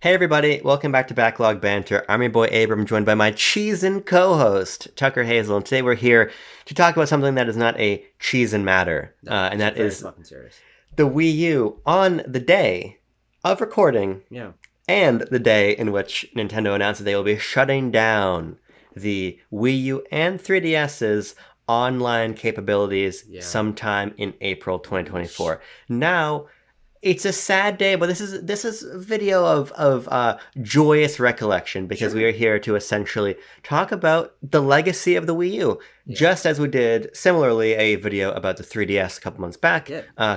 Hey everybody, welcome back to Backlog Banter. I'm your boy Abram, joined by my cheesin' co-host, Tucker Hazel, and today we're here to talk about something that is not a cheesin' matter, and that is fucking serious. the Wii U on the day of recording, and the day in which Nintendo announced that they will be shutting down the Wii U and 3DS's online capabilities sometime in April 2024. Now, it's a sad day, but this is a video of joyous recollection because we are here to essentially talk about the legacy of the Wii U, just as we did similarly a video about the 3DS a couple months back.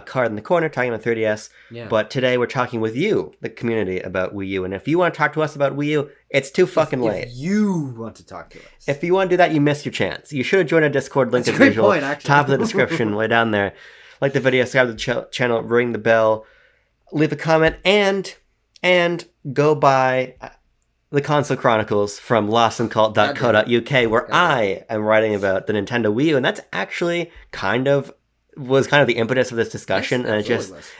Card in the corner talking about 3DS. But today we're talking with you, the community, about Wii U. And if you want to talk to us about Wii U, it's too fucking late. If you want to talk to us, if you want to do that, you missed your chance. You should have joined our Discord link as usual. Top of the description, way down there. Like the video, subscribe to the channel, ring the bell, leave a comment, and go buy the Console Chronicles from lostandcult.co.uk, where I am writing about the Nintendo Wii U, and that's actually was the impetus of this discussion, and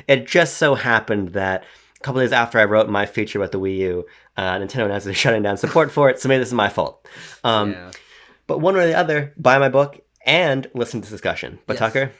it just so happened that a couple days after I wrote my feature about the Wii U, Nintendo announced they're shutting down support for it, so maybe this is my fault. But one way or the other, buy my book and listen to this discussion. But Tucker,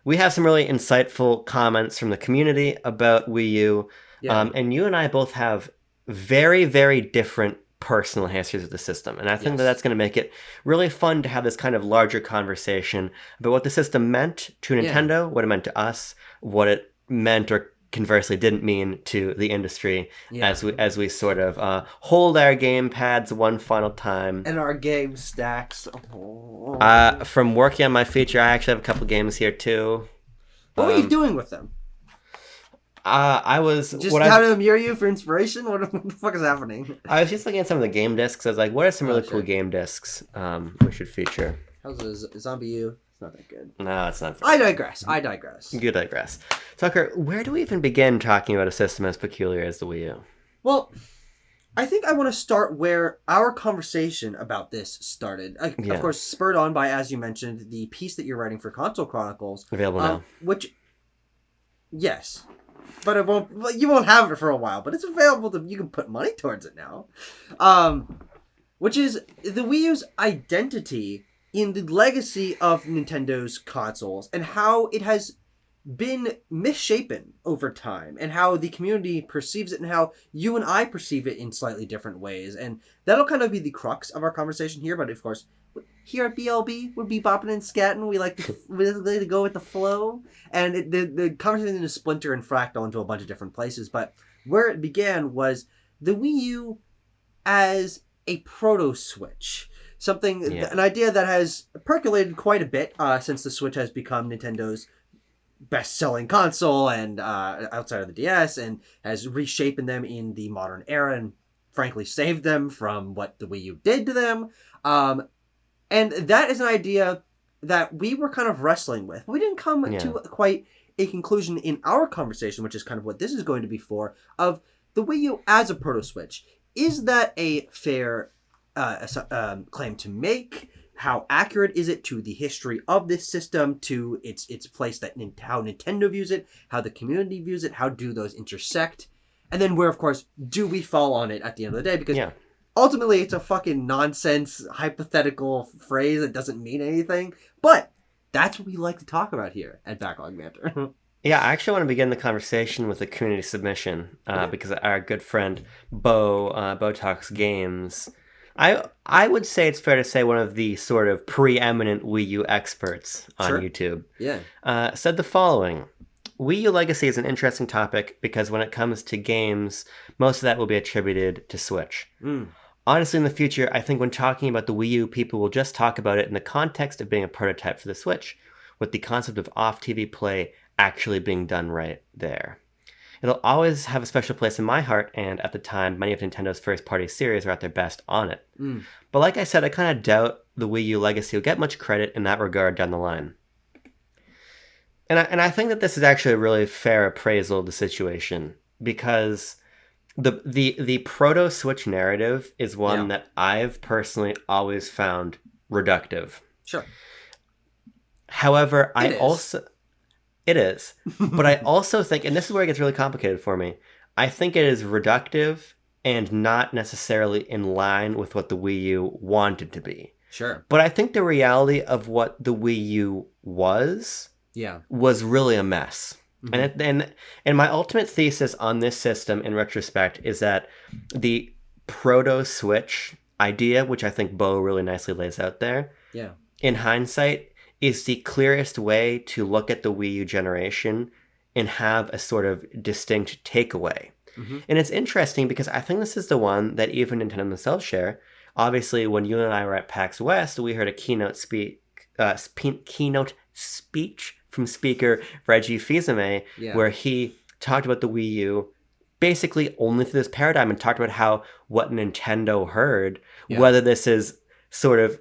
we have some really insightful comments from the community about Wii U, and you and I both have very, very different personal histories of the system, and I think that's going to make it really fun to have this kind of larger conversation about what the system meant to Nintendo, what it meant to us, what it meant or conversely didn't mean to the industry as we sort of hold our game pads one final time. And our game stacks. From working on my feature, I actually have a couple games here too. What were you doing with them? I was just having them near you for inspiration. What the fuck is happening? I was just looking at some of the game discs. I was like, what are some really cool game discs we should feature? How's Zombie U? Not that good. No, it's not. I digress. You digress. Tucker, where do we even begin talking about a system as peculiar as the Wii U? Well, I think I want to start where our conversation about this started. Of course, spurred on by, as you mentioned, the piece that you're writing for Console Chronicles. Available now. Which, yes. But you won't have it for a while, but it's available you can put money towards it now. Which is the Wii U's identity in the legacy of Nintendo's consoles and how it has been misshapen over time and how the community perceives it and how you and I perceive it in slightly different ways. And that'll kind of be the crux of our conversation here. But of course, here at BLB, we're bebopping and scatting. We like to go with the flow. And the conversation is splinter and fractal into a bunch of different places. But where it began was the Wii U as a proto-Switch. An idea that has percolated quite a bit since the Switch has become Nintendo's best-selling console and outside of the DS, and has reshaped them in the modern era and frankly saved them from what the Wii U did to them. And that is an idea that we were kind of wrestling with. We didn't come to quite a conclusion in our conversation, which is kind of what this is going to be for, of the Wii U as a proto-Switch. Is that a fair claim to make? How accurate is it to the history of this system, to its place how Nintendo views it, how the community views it, how do those intersect? And then where, of course, do we fall on it at the end of the day? Because ultimately it's a fucking nonsense, hypothetical phrase that doesn't mean anything. But that's what we like to talk about here at Backlog Banter. Yeah, I actually want to begin the conversation with a community submission because our good friend Bo Talks Games, I would say it's fair to say one of the sort of preeminent Wii U experts on YouTube, said the following: Wii U legacy is an interesting topic because when it comes to games, most of that will be attributed to Switch. Honestly, in the future, I think when talking about the Wii U, people will just talk about it in the context of being a prototype for the Switch, with the concept of off-TV play actually being done right there. It'll always have a special place in my heart, and at the time, many of Nintendo's first-party series are at their best on it. But like I said, I kind of doubt the Wii U legacy will get much credit in that regard down the line. And I think that this is actually a really fair appraisal of the situation, because the proto-Switch narrative is one that I've personally always found reductive. However, It is. But I also think, and this is where it gets really complicated for me, I think it is reductive and not necessarily in line with what the Wii U wanted to be. Sure. But I think the reality of what the Wii U was really a mess. Mm-hmm. And my ultimate thesis on this system in retrospect is that the proto Switch idea, which I think Bo really nicely lays out there, in hindsight, is the clearest way to look at the Wii U generation and have a sort of distinct takeaway. Mm-hmm. And it's interesting because I think this is the one that even Nintendo themselves share. Obviously, when you and I were at PAX West, we heard a keynote speech from speaker Reggie Fils-Aimé, where he talked about the Wii U basically only through this paradigm and talked about what Nintendo heard, whether this is sort of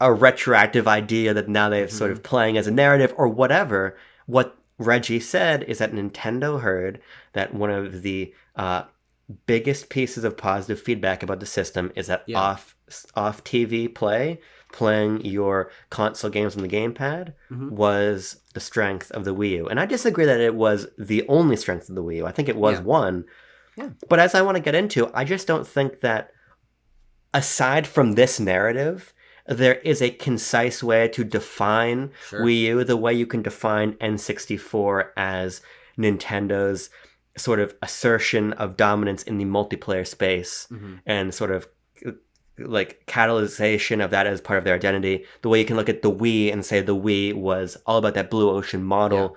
a retroactive idea that now they're sort of playing as a narrative or whatever. What Reggie said is that Nintendo heard that one of the biggest pieces of positive feedback about the system is that off TV playing your console games on the gamepad was the strength of the Wii U. And I disagree that it was the only strength of the Wii U. I think it was one. Yeah. But as I want to get into, I just don't think that aside from this narrative, there is a concise way to define Wii U the way you can define N64 as Nintendo's sort of assertion of dominance in the multiplayer space and sort of like catalyzation of that as part of their identity. The way you can look at the Wii and say the Wii was all about that blue ocean model.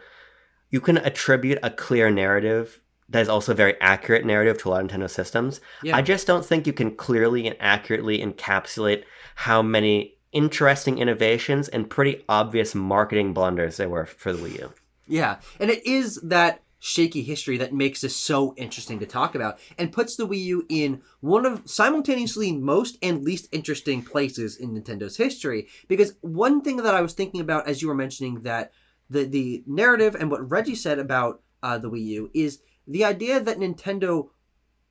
You can attribute a clear narrative that is also a very accurate narrative to a lot of Nintendo systems. I just don't think you can clearly and accurately encapsulate how many interesting innovations and pretty obvious marketing blunders there were for the Wii U. Yeah, and it is that shaky history that makes this so interesting to talk about and puts the Wii U in one of simultaneously most and least interesting places in Nintendo's history. Because one thing that I was thinking about as you were mentioning that the narrative and what Reggie said about the Wii U is the idea that Nintendo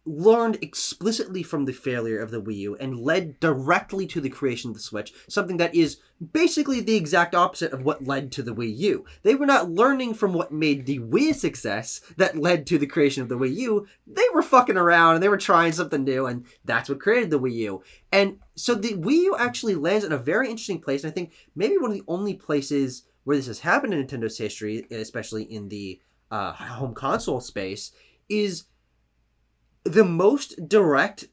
learned explicitly from the failure of the Wii U and led directly to the creation of the Switch, something that is basically the exact opposite of what led to the Wii U. They were not learning from what made the Wii a success that led to the creation of the Wii U. They were fucking around and they were trying something new, and that's what created the Wii U. And so the Wii U actually lands in a very interesting place, and I think maybe one of the only places where this has happened in Nintendo's history, especially in the home console space, is the most direct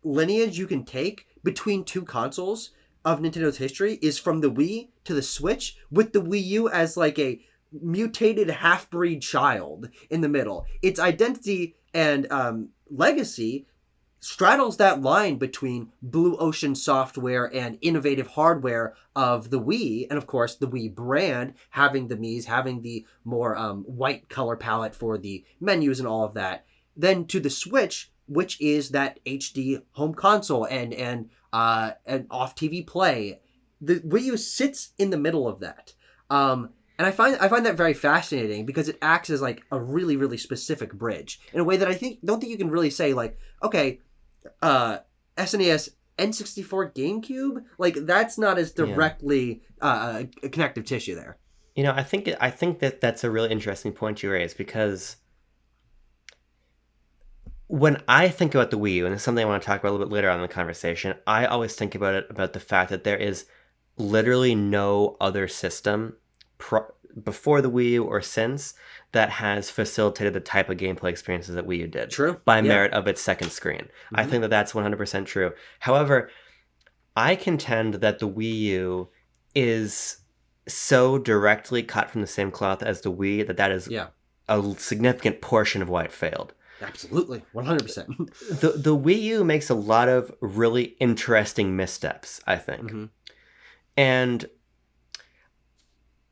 lineage you can take between two consoles of Nintendo's history is from the Wii to the Switch, with the Wii U as like a mutated half-breed child in the middle. Its identity and legacy straddles that line between blue ocean software and innovative hardware of the Wii, and of course the Wii brand, having the Miis, having the more white color palette for the menus and all of that. Then to the Switch, which is that HD home console and off TV play. The Wii U sits in the middle of that, and I find that very fascinating because it acts as like a really, really specific bridge in a way that don't think you can really say like, okay, SNES, N64, GameCube, like that's not as directly a connective tissue there. You know, I think that that's a really interesting point you raise, because when I think about the Wii U, and it's something I want to talk about a little bit later on in the conversation, I always think about the fact that there is literally no other system before the Wii U or since that has facilitated the type of gameplay experiences that Wii U did. True. By merit of its second screen. Mm-hmm. I think that that's 100% true. However, I contend that the Wii U is so directly cut from the same cloth as the Wii that is a significant portion of why it failed. Absolutely, 100%. The Wii U makes a lot of really interesting missteps, I think. Mm-hmm. And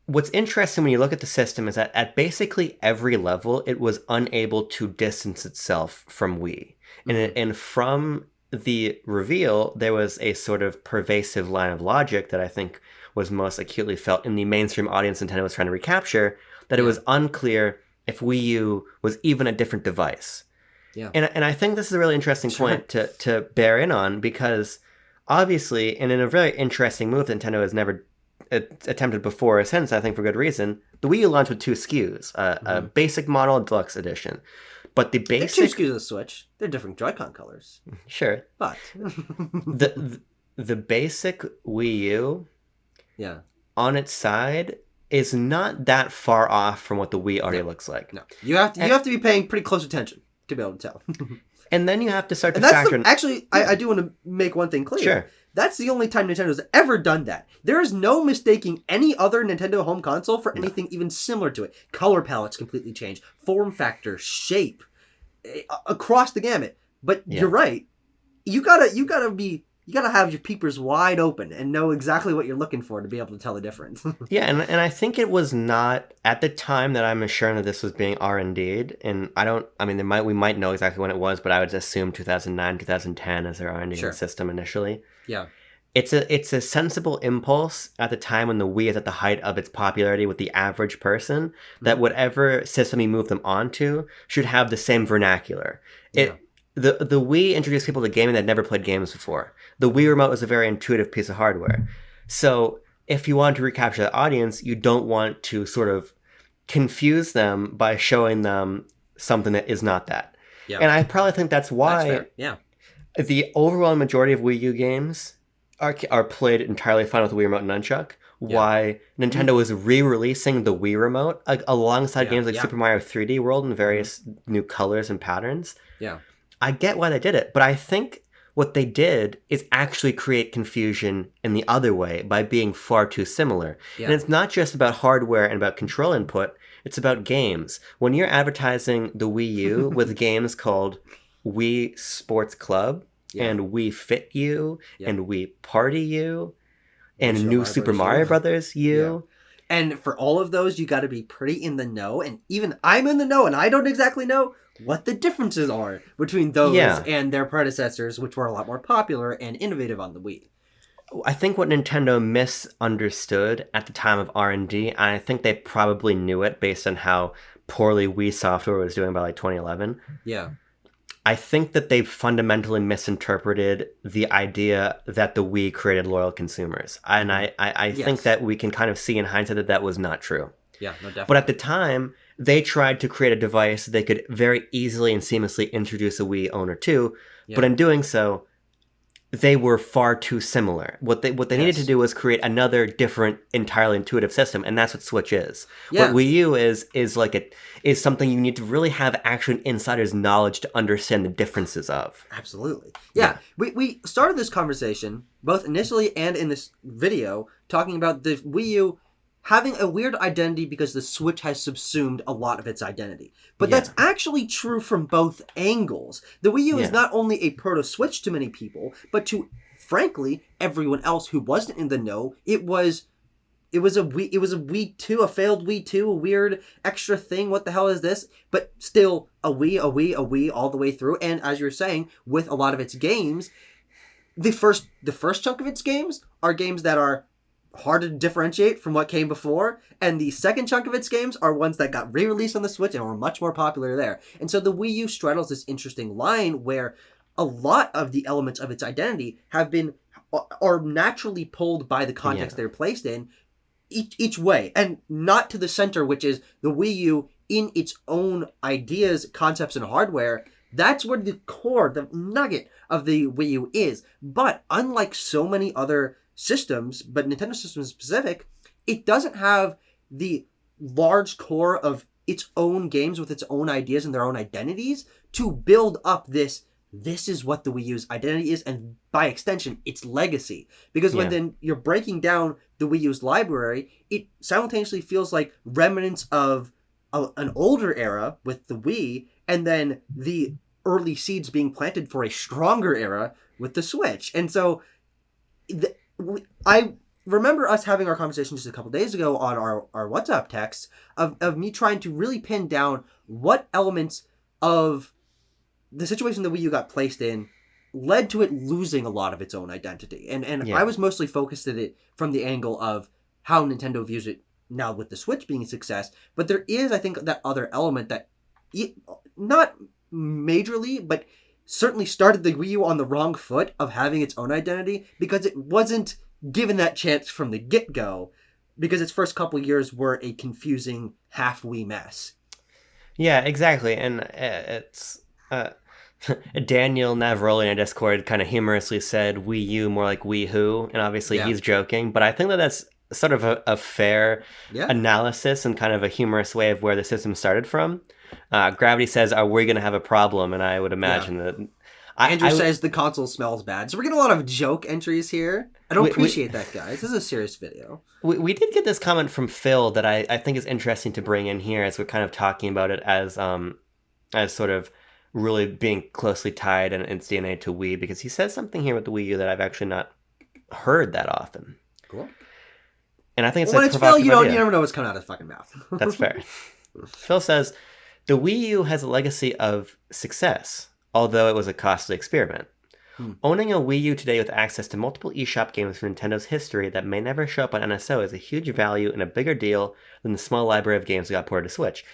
what's interesting when you look at the system is that at basically every level, it was unable to distance itself from Wii. Mm-hmm. And from the reveal, there was a sort of pervasive line of logic that I think was most acutely felt in the mainstream audience Nintendo was trying to recapture, that it was unclear if Wii U was even a different device. Yeah. And I think this is a really interesting point to bear in on, because obviously, and in a very interesting move that Nintendo has never attempted before or since, I think for good reason, the Wii U launched with two SKUs, a basic model and deluxe edition. But the They're basic... two SKUs of the Switch. They're different Joy-Con colors. Sure. But... the basic Wii U... Yeah. On its side is not that far off from what the Wii already looks like. No. You have to be paying pretty close attention to be able to tell. And then you have to start to factor in... Actually, I do want to make one thing clear. Sure. That's the only time Nintendo's ever done that. There is no mistaking any other Nintendo home console for anything even similar to it. Color palettes completely changed. Form factor, shape, across the gamut. But you're right. You gotta have your peepers wide open and know exactly what you're looking for to be able to tell the difference. Yeah, and I think it was not at the time that I'm assuring that this was being R&D'd, and we might know exactly when it was, but I would assume 2009, 2010 as their R&D system initially. Yeah. It's a sensible impulse at the time when the Wii is at the height of its popularity with the average person, that whatever system you move them onto should have the same vernacular. The Wii introduced people to gaming that never played games before. The Wii Remote was a very intuitive piece of hardware. So if you want to recapture the audience, you don't want to sort of confuse them by showing them something that is not that. Yeah. And I probably think that's why the overwhelming majority of Wii U games are played entirely fine with the Wii Remote and Nunchuck. Why Nintendo is re-releasing the Wii Remote alongside games like Super Mario 3D World in various new colors and patterns. Yeah. I get why they did it, but I think what they did is actually create confusion in the other way by being far too similar. Yeah. And it's not just about hardware and about control input, it's about games. When you're advertising the Wii U with games called Wii Sports Club and Wii Fit U and Wii Party U and New Super Mario Brothers U... And for all of those, you got to be pretty in the know. And even I'm in the know, and I don't exactly know what the differences are between those and their predecessors, which were a lot more popular and innovative on the Wii. I think what Nintendo misunderstood at the time of R&D, and I think they probably knew it based on how poorly Wii software was doing by like 2011. Yeah. I think that they fundamentally misinterpreted the idea that the Wii created loyal consumers. And I think that we can kind of see in hindsight that was not true. Yeah, no, definitely. But at the time, they tried to create a device they could very easily and seamlessly introduce a Wii owner to. Yeah. But in doing so, they were far too similar. What they needed to do was create another different, entirely intuitive system, and that's what Switch is. Yeah. What Wii U is something you need to really have actual insider's knowledge to understand the differences of. Absolutely. Yeah. We started this conversation, both initially and in this video, talking about the Wii U having a weird identity because the Switch has subsumed a lot of its identity. But that's actually true from both angles. The Wii U is not only a proto-Switch to many people, but to, frankly, everyone else who wasn't in the know, it was a Wii 2, a failed Wii 2, a weird extra thing. What the hell is this? But still a Wii all the way through. And as you're saying, with a lot of its games, the first chunk of its games are games that are hard to differentiate from what came before, and the second chunk of its games are ones that got re-released on the Switch and were much more popular there. And so the Wii U straddles this interesting line where a lot of the elements of its identity are naturally pulled by the context they're placed in each way, and not to the center, which is the Wii U in its own ideas, concepts, and hardware. That's where the core, the nugget of the Wii U is. But unlike so many other systems, but Nintendo systems specific, it doesn't have the large core of its own games with its own ideas and their own identities to build up this is what the Wii U's identity is, and by extension, its legacy. Because when then you're breaking down the Wii U's library, it simultaneously feels like remnants of an older era with the Wii, and then the early seeds being planted for a stronger era with the Switch. And so I remember us having our conversation just a couple days ago on our WhatsApp text of me trying to really pin down what elements of the situation the Wii U got placed in led to it losing a lot of its own identity. And I was mostly focused at it from the angle of how Nintendo views it now with the Switch being a success. But there is, I think, that other element that, not majorly, but certainly started the Wii U on the wrong foot of having its own identity, because it wasn't given that chance from the get-go, because its first couple years were a confusing half Wii mess. Yeah, exactly. And it's Daniel Navaroli in our Discord kind of humorously said Wii U more like Wii Who, and obviously he's joking, but I think that that's sort of a fair analysis and kind of a humorous way of where the system started from. Gravity says, "Are we going to have a problem?" And I would imagine that. Andrew says the console smells bad. So we're getting a lot of joke entries here. I don't appreciate that, guys. This is a serious video. We did get this comment from Phil that I think is interesting to bring in here as we're kind of talking about it as sort of really being closely tied in its DNA to Wii, because he says something here with the Wii U that I've actually not heard that often. Cool. And I think it's when it's Phil, you never know what's coming out of his fucking mouth. That's fair. Phil says, the Wii U has a legacy of success, although it was a costly experiment. Owning a Wii U today with access to multiple eShop games from Nintendo's history that may never show up on NSO is a huge value and a bigger deal than the small library of games that got ported to Switch.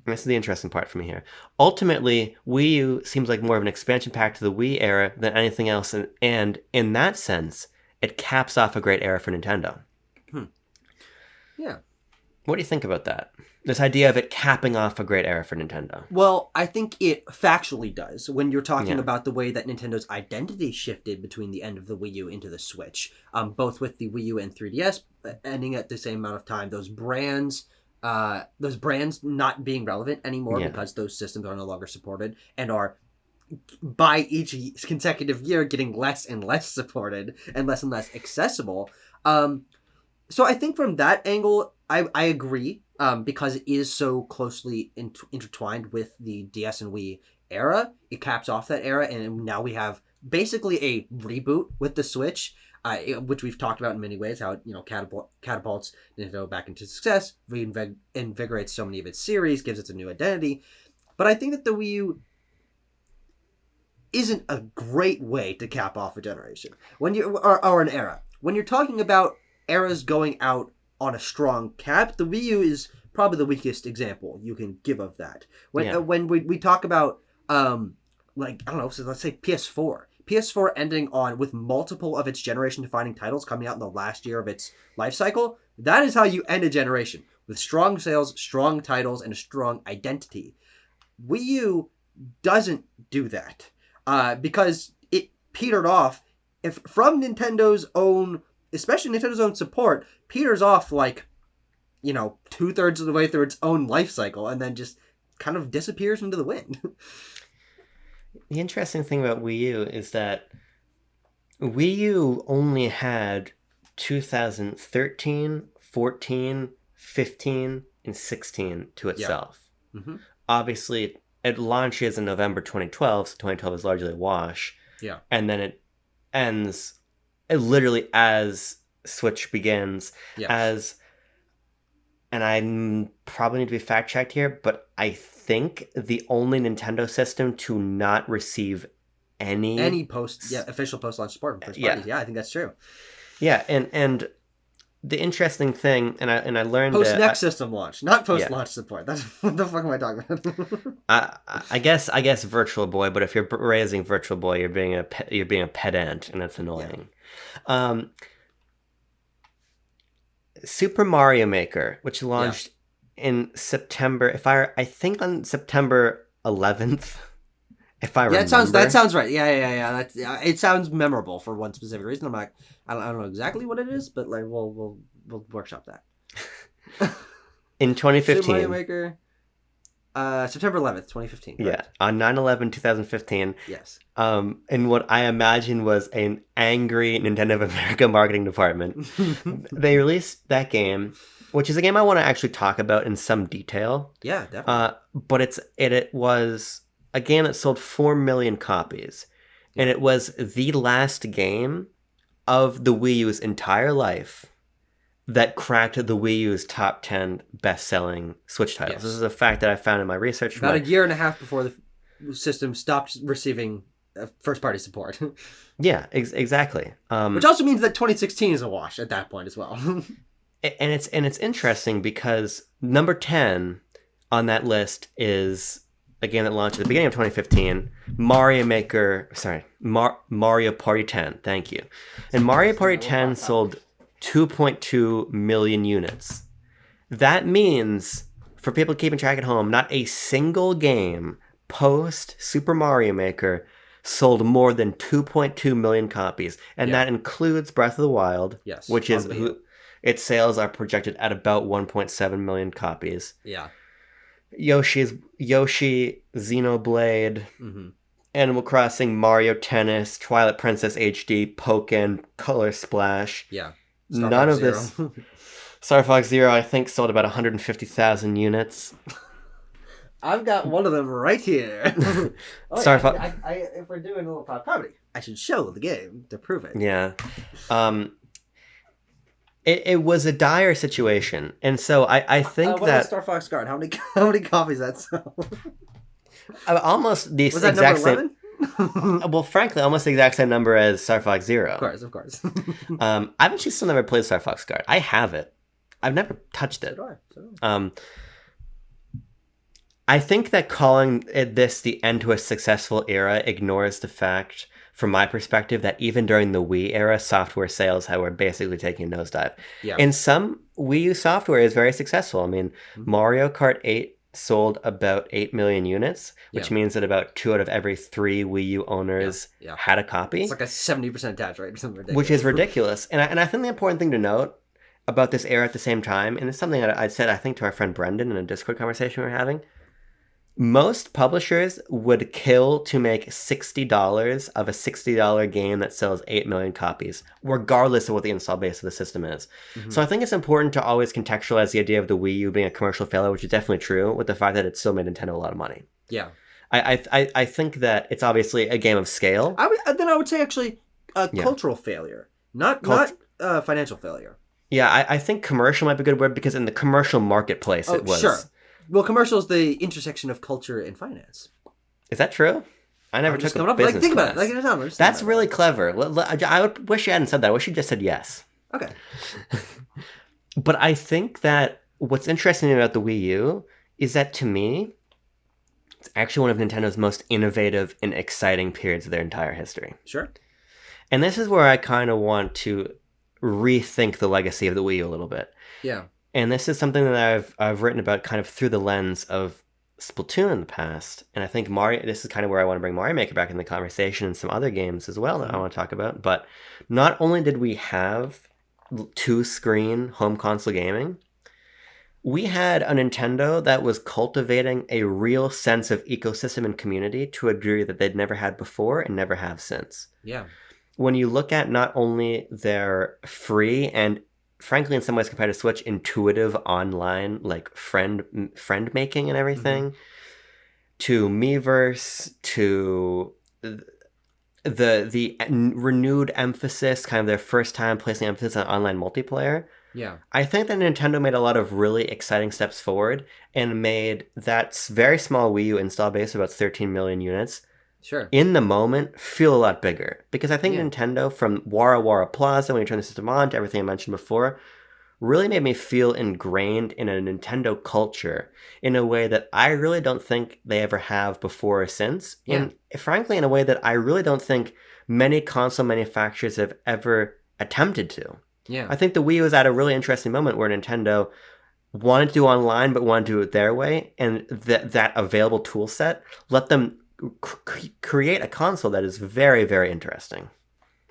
And this is the interesting part for me here. Ultimately, Wii U seems like more of an expansion pack to the Wii era than anything else, and in that sense, it caps off a great era for Nintendo. Yeah. What do you think about that? This idea of it capping off a great era for Nintendo. Well, I think it factually does. When you're talking about the way that Nintendo's identity shifted between the end of the Wii U into the Switch, both with the Wii U and 3DS ending at the same amount of time, those brands not being relevant anymore because those systems are no longer supported and are, by each consecutive year, getting less and less supported and less accessible. So I think from that angle, I agree, because it is so closely intertwined with the DS and Wii era. It caps off that era, and now we have basically a reboot with the Switch, which we've talked about in many ways, how it catapults Nintendo back into success, reinvigorates so many of its series, gives it a new identity. But I think that the Wii U isn't a great way to cap off a generation or an era. When you're talking about eras going out on a strong cap, the Wii U is probably the weakest example you can give of that. When we talk about so let's say PS4 ending on with multiple of its generation defining titles coming out in the last year of its life cycle, that is how you end a generation, with strong sales, strong titles, and a strong identity. Wii U doesn't do that because it petered off from Nintendo's own, especially Nintendo's own support, peters off 2/3 of the way through its own life cycle and then just kind of disappears into the wind. The interesting thing about Wii U is that Wii U only had 2013, 14, 15, and 16 to itself. Yeah. Mm-hmm. Obviously, it launches in November 2012, so 2012 is largely a wash. Yeah. And then it ends literally as Switch begins, and I probably need to be fact checked here, but I think the only Nintendo system to not receive any official post-launch support from first parties. Yeah, I think that's true. Yeah, and the interesting thing, and I learned post-next system launch, not post-launch support. That's what the fuck am I talking about? I guess Virtual Boy, but if you're raising Virtual Boy, you're being a pedant, and that's annoying. Yeah. Super Mario Maker, which launched in September, I think on September 11th, if I remember. That sounds right. Yeah. It sounds memorable for one specific reason. I don't know exactly what it is, but we'll workshop that. In 2015. Super Mario Maker. September 11th, 2015. Correct? Yeah, on 9/11/2015. Yes. In what I imagine was an angry Nintendo of America marketing department, they released that game, which is a game I want to actually talk about in some detail. Yeah, definitely. But it was a game that sold 4 million copies, and it was the last game of the Wii U's entire life that cracked the Wii U's top 10 best-selling Switch titles. Yes. This is a fact that I found in my research. About a year and a half before the system stopped receiving first-party support. Yeah, exactly. Which also means that 2016 is a wash at that point as well. and it's interesting because number 10 on that list is a game that launched at the beginning of 2015, Mario Party 10. Thank you. And Mario Party 10 sold 2.2 million units. That means for people keeping track at home, not a single game post Super Mario Maker sold more than 2.2 million copies, and that includes Breath of the Wild, which is its sales are projected at about 1.7 million copies. Yeah. Yoshi, Xenoblade, Animal Crossing, Mario Tennis, Twilight Princess HD, Pokken, Color Splash. Yeah. None of this. Star Fox Zero, I think, sold about 150,000 units. I've got one of them right here. Star Fox. If we're doing a little pop comedy, I should show the game to prove it. Yeah. It was a dire situation, and so I think what about Star Fox Guard? How many copies that sell? Almost the was that exact number 11? Well, frankly, almost the exact same number as Star Fox Zero. Of course. I've actually still never played Star Fox Guard. I have it. I've never touched it. I think that calling this the end to a successful era ignores the fact, from my perspective, that even during the Wii era, software sales were basically taking a nosedive. Yeah. And some Wii U software is very successful. I mean, Mario Kart 8 sold about 8 million units, which means that about 2 out of every 3 Wii U owners had a copy. It's like a 70% attach rate or something ridiculous. Which is ridiculous. And I think the important thing to note about this era at the same time, and it's something that I said, I think, to our friend Brendan in a Discord conversation we were having, most publishers would kill to make $60 of a $60 game that sells 8 million copies, regardless of what the install base of the system is. So I think it's important to always contextualize the idea of the Wii U being a commercial failure, which is definitely true, with the fact that it still made Nintendo a lot of money. Yeah. I think that it's obviously a game of scale. Then I would say actually a cultural failure, not financial failure. Yeah, I think commercial might be a good word, because in the commercial marketplace it was. Sure. Well, commercial is the intersection of culture and finance. Is that true? I never took a business think class. about it. That's really clever. I would wish you hadn't said that. I wish you just said yes. Okay. But I think that what's interesting about the Wii U is that, to me, it's actually one of Nintendo's most innovative and exciting periods of their entire history. Sure. And this is where I kind of want to rethink the legacy of the Wii U a little bit. Yeah. And this is something that I've written about kind of through the lens of Splatoon in the past. And I think this is kind of where I want to bring Mario Maker back in the conversation, and some other games as well that I want to talk about. But not only did we have 2-screen home console gaming, we had a Nintendo that was cultivating a real sense of ecosystem and community to a degree that they'd never had before and never have since. Yeah. When you look at not only their free and, frankly, in some ways compared to Switch, intuitive online, like friend making and everything, to Miiverse, to the renewed emphasis, kind of their first time placing emphasis on online multiplayer. Yeah. I think that Nintendo made a lot of really exciting steps forward and made that very small Wii U install base of about 13 million units in the moment feel a lot bigger. Because I think Nintendo, from Wara Wara Plaza, when you turn the system on, to everything I mentioned before, really made me feel ingrained in a Nintendo culture in a way that I really don't think they ever have before or since. And frankly, in a way that I really don't think many console manufacturers have ever attempted to. Yeah. I think the Wii U was at a really interesting moment where Nintendo wanted to do online, but wanted to do it their way. And that available tool set let them create a console that is very, very interesting.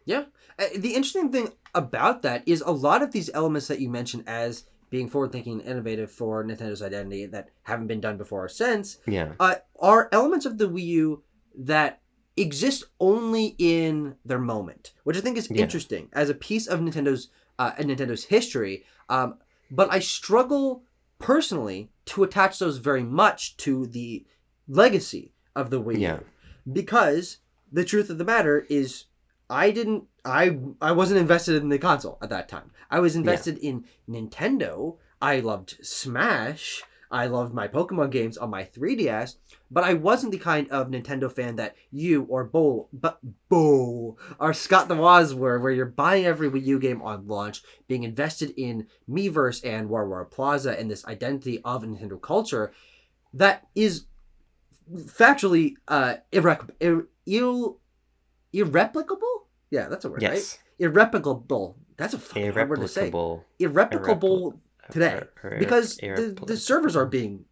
Yeah. The interesting thing about that is a lot of these elements that you mentioned as being forward-thinking and innovative for Nintendo's identity that haven't been done before or since are elements of the Wii U that exist only in their moment, which I think is interesting as a piece of Nintendo's history. But I struggle personally to attach those very much to the legacy of the Wii U. Because the truth of the matter is I wasn't invested in the console at that time. I was invested in Nintendo. I loved Smash. I loved my Pokemon games on my 3DS, but I wasn't the kind of Nintendo fan that you or Bo or Scott the Woz were, where you're buying every Wii U game on launch, being invested in Miiverse and Wara Wara Plaza and this identity of Nintendo culture that is factually irreplicable? Yeah, that's a word, right? Irreplicable. That's a fucking hard word to say. Irreplicable. today because the servers are being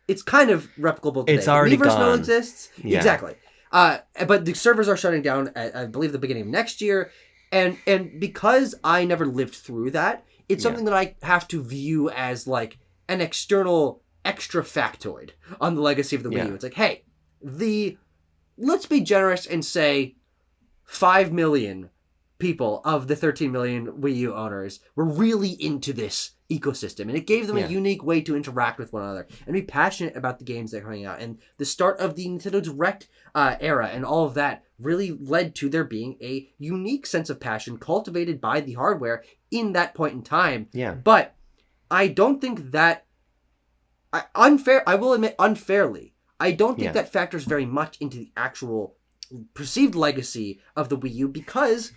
it's kind of replicable today. It's already Miiverse gone. still exists. Yeah. Exactly. But the servers are shutting down at, I believe, the beginning of next year. And because I never lived through that, it's something that I have to view as like an external extra factoid on the legacy of the Wii U. It's like, hey, let's be generous and say 5 million people of the 13 million Wii U owners were really into this ecosystem, and it gave them a unique way to interact with one another and be passionate about the games that are coming out. And the start of the Nintendo Direct era and all of that really led to there being a unique sense of passion cultivated by the hardware in that point in time. Yeah. But I don't think that I will admit unfairly, I don't think that factors very much into the actual perceived legacy of the Wii U because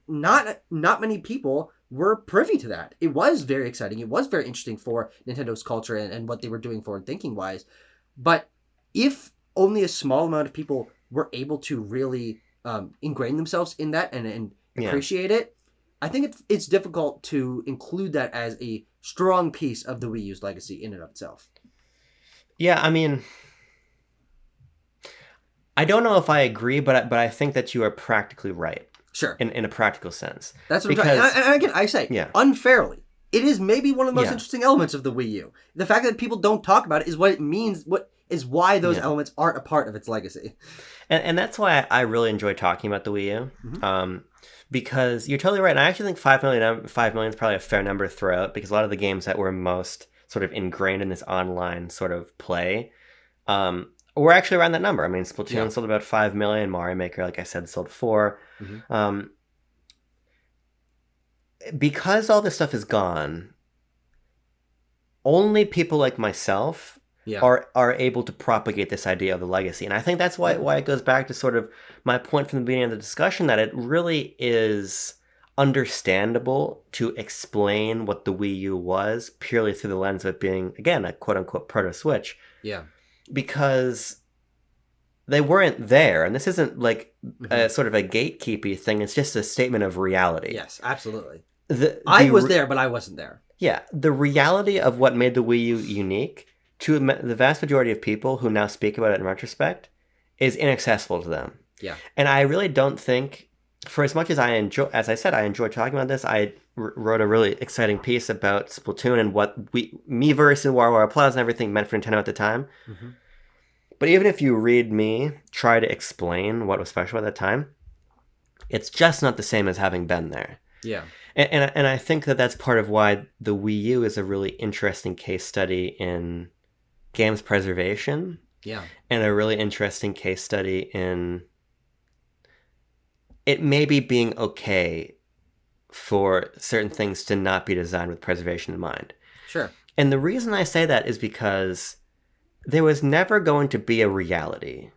not many people were privy to that. It was very exciting. It was very interesting for Nintendo's culture and what they were doing forward thinking wise. But if only a small amount of people were able to really ingrain themselves in that and appreciate it, I think it's difficult to include that as a strong piece of the Wii U's legacy in and of itself. Yeah, I mean, I don't know if I agree, but I think that you are practically right. Sure. In a practical sense. That's what I'm trying. And again, I say, unfairly, it is maybe one of the most interesting elements of the Wii U. The fact that people don't talk about it is what it means, what is why those elements aren't a part of its legacy. And that's why I really enjoy talking about the Wii U. Mm-hmm. Because you're totally right. And I actually think 5 million is probably a fair number to throw out because a lot of the games that were most sort of ingrained in this online sort of play were actually around that number. I mean, Splatoon sold about 5 million. Mario Maker, like I said, sold 4. Mm-hmm. Because all this stuff is gone, only people like myself are able to propagate this idea of the legacy. And I think that's why it goes back to sort of my point from the beginning of the discussion that it really is understandable to explain what the Wii U was purely through the lens of it being, again, a quote-unquote proto-Switch. Yeah. Because they weren't there, and this isn't like a sort of a gatekeepy thing. It's just a statement of reality. Yes, absolutely. I was there, but I wasn't there. Yeah, the reality of what made the Wii U unique to the vast majority of people who now speak about it in retrospect is inaccessible to them. Yeah, and I really don't think, for as much as I enjoy talking about this, I wrote a really exciting piece about Splatoon and what Miiverse and WarWar Plus and everything meant for Nintendo at the time. Mm-hmm. But even if you read me try to explain what was special at that time, it's just not the same as having been there. Yeah. And I think that that's part of why the Wii U is a really interesting case study in games preservation. Yeah. And a really interesting case study in it maybe being okay for certain things to not be designed with preservation in mind. Sure. And the reason I say that is because there was never going to be a reality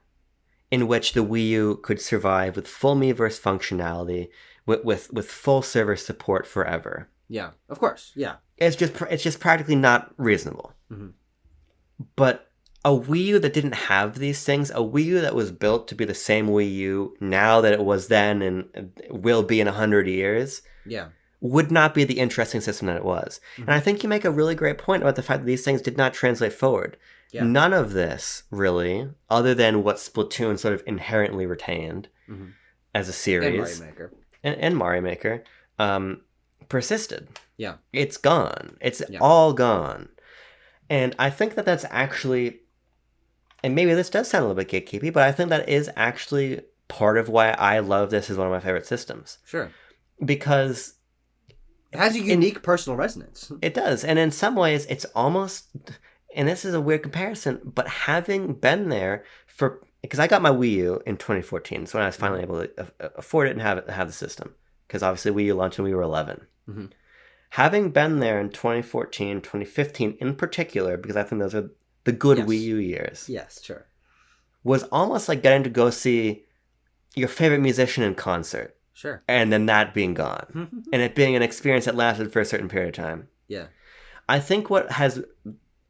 in which the Wii U could survive with full Miiverse functionality, with full server support forever. Yeah, of course. Yeah, it's just practically not reasonable. Mm-hmm. But a Wii U that didn't have these things, a Wii U that was built to be the same Wii U now that it was then and will be in 100 years, would not be the interesting system that it was. Mm-hmm. And I think you make a really great point about the fact that these things did not translate forward. Yeah. None of this, really, other than what Splatoon sort of inherently retained as a series. And Mario Maker. Persisted. Yeah. It's gone. It's all gone. And I think that that's actually, and maybe this does sound a little bit gatekeepy, but I think that is actually part of why I love this as one of my favorite systems. Sure. Because it has a unique personal resonance. It does. And in some ways, it's almost, and this is a weird comparison, but having been there because I got my Wii U in 2014, so when I was finally able to afford it and have the system, because obviously Wii U launched when we were 11. Mm-hmm. Having been there in 2014, 2015 in particular, because I think those are the good Wii U years. Yes, sure. Was almost like getting to go see your favorite musician in concert. Sure. And then that being gone. And it being an experience that lasted for a certain period of time. Yeah. I think what has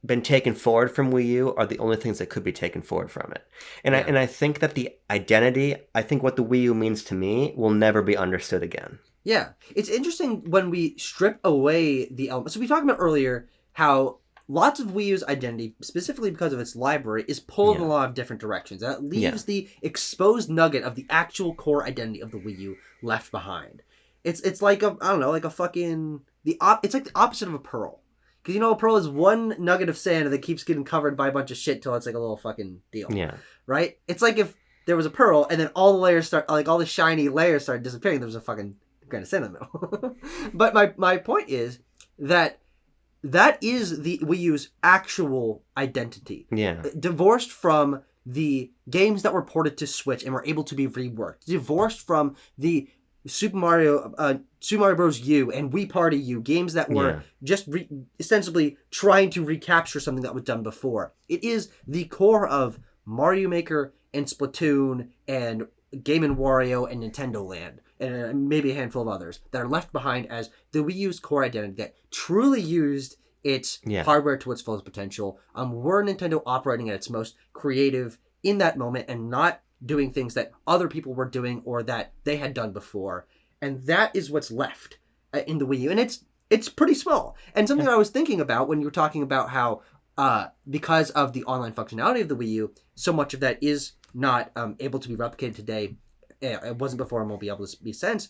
been taken forward from Wii U are the only things that could be taken forward from it. And I think that the identity, I think what the Wii U means to me will never be understood again. Yeah. It's interesting when we strip away the elements. So we talked about earlier how lots of Wii U's identity, specifically because of its library, is pulled in a lot of different directions. That leaves the exposed nugget of the actual core identity of the Wii U left behind. It's like a, I don't know, like a fucking it's like the opposite of a pearl. Because a pearl is one nugget of sand that keeps getting covered by a bunch of shit till it's like a little fucking deal. Yeah. Right? It's like if there was a pearl and then all the layers all the shiny layers started disappearing, there was a fucking grain of sand in the middle. But my point is that is the Wii U's actual identity. Yeah. Divorced from the games that were ported to Switch and were able to be reworked. Divorced from the Super Mario Bros. U and Wii Party U, games that were just ostensibly trying to recapture something that was done before. It is the core of Mario Maker and Splatoon and Game & Wario and Nintendo Land, and maybe a handful of others that are left behind as the Wii U's core identity that truly used its hardware to its fullest potential. Were Nintendo operating at its most creative in that moment and not doing things that other people were doing or that they had done before. And that is what's left in the Wii U. And it's pretty small. And something I was thinking about when you were talking about how because of the online functionality of the Wii U, so much of that is not able to be replicated today. It wasn't before and won't be able to be since.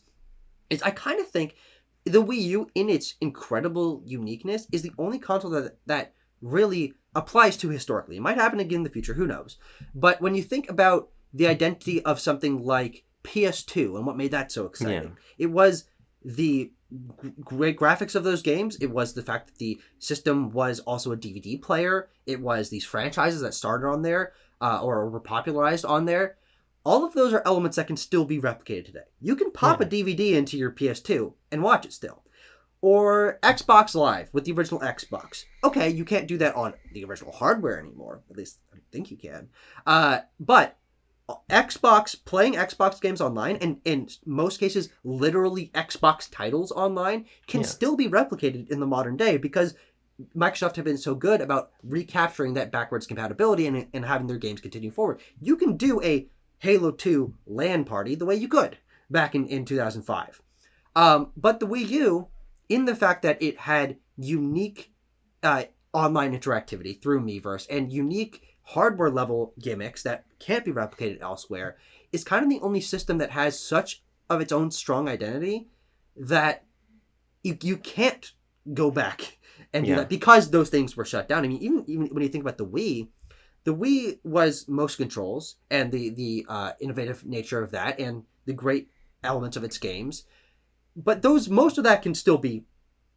Is I kind of think the Wii U, in its incredible uniqueness, is the only console that really applies to historically. It might happen again in the future, who knows? But when you think about the identity of something like PS2 and what made that so exciting, it was the great graphics of those games. It was the fact that the system was also a DVD player. It was these franchises that started on there or were popularized on there. All of those are elements that can still be replicated today. You can pop a DVD into your PS2 and watch it still. Or Xbox Live with the original Xbox. Okay, you can't do that on the original hardware anymore. At least I think you can. But playing Xbox games online, and in most cases, literally Xbox titles online, can still be replicated in the modern day because Microsoft have been so good about recapturing that backwards compatibility and having their games continue forward. You can do a Halo 2 LAN party the way you could back in 2005. But the Wii U, in the fact that it had unique online interactivity through Miiverse and unique hardware level gimmicks that can't be replicated elsewhere, is kind of the only system that has such of its own strong identity that you can't go back and do that because those things were shut down. I mean, even when you think about the Wii was motion controls and the innovative nature of that and the great elements of its games, but most of that can still be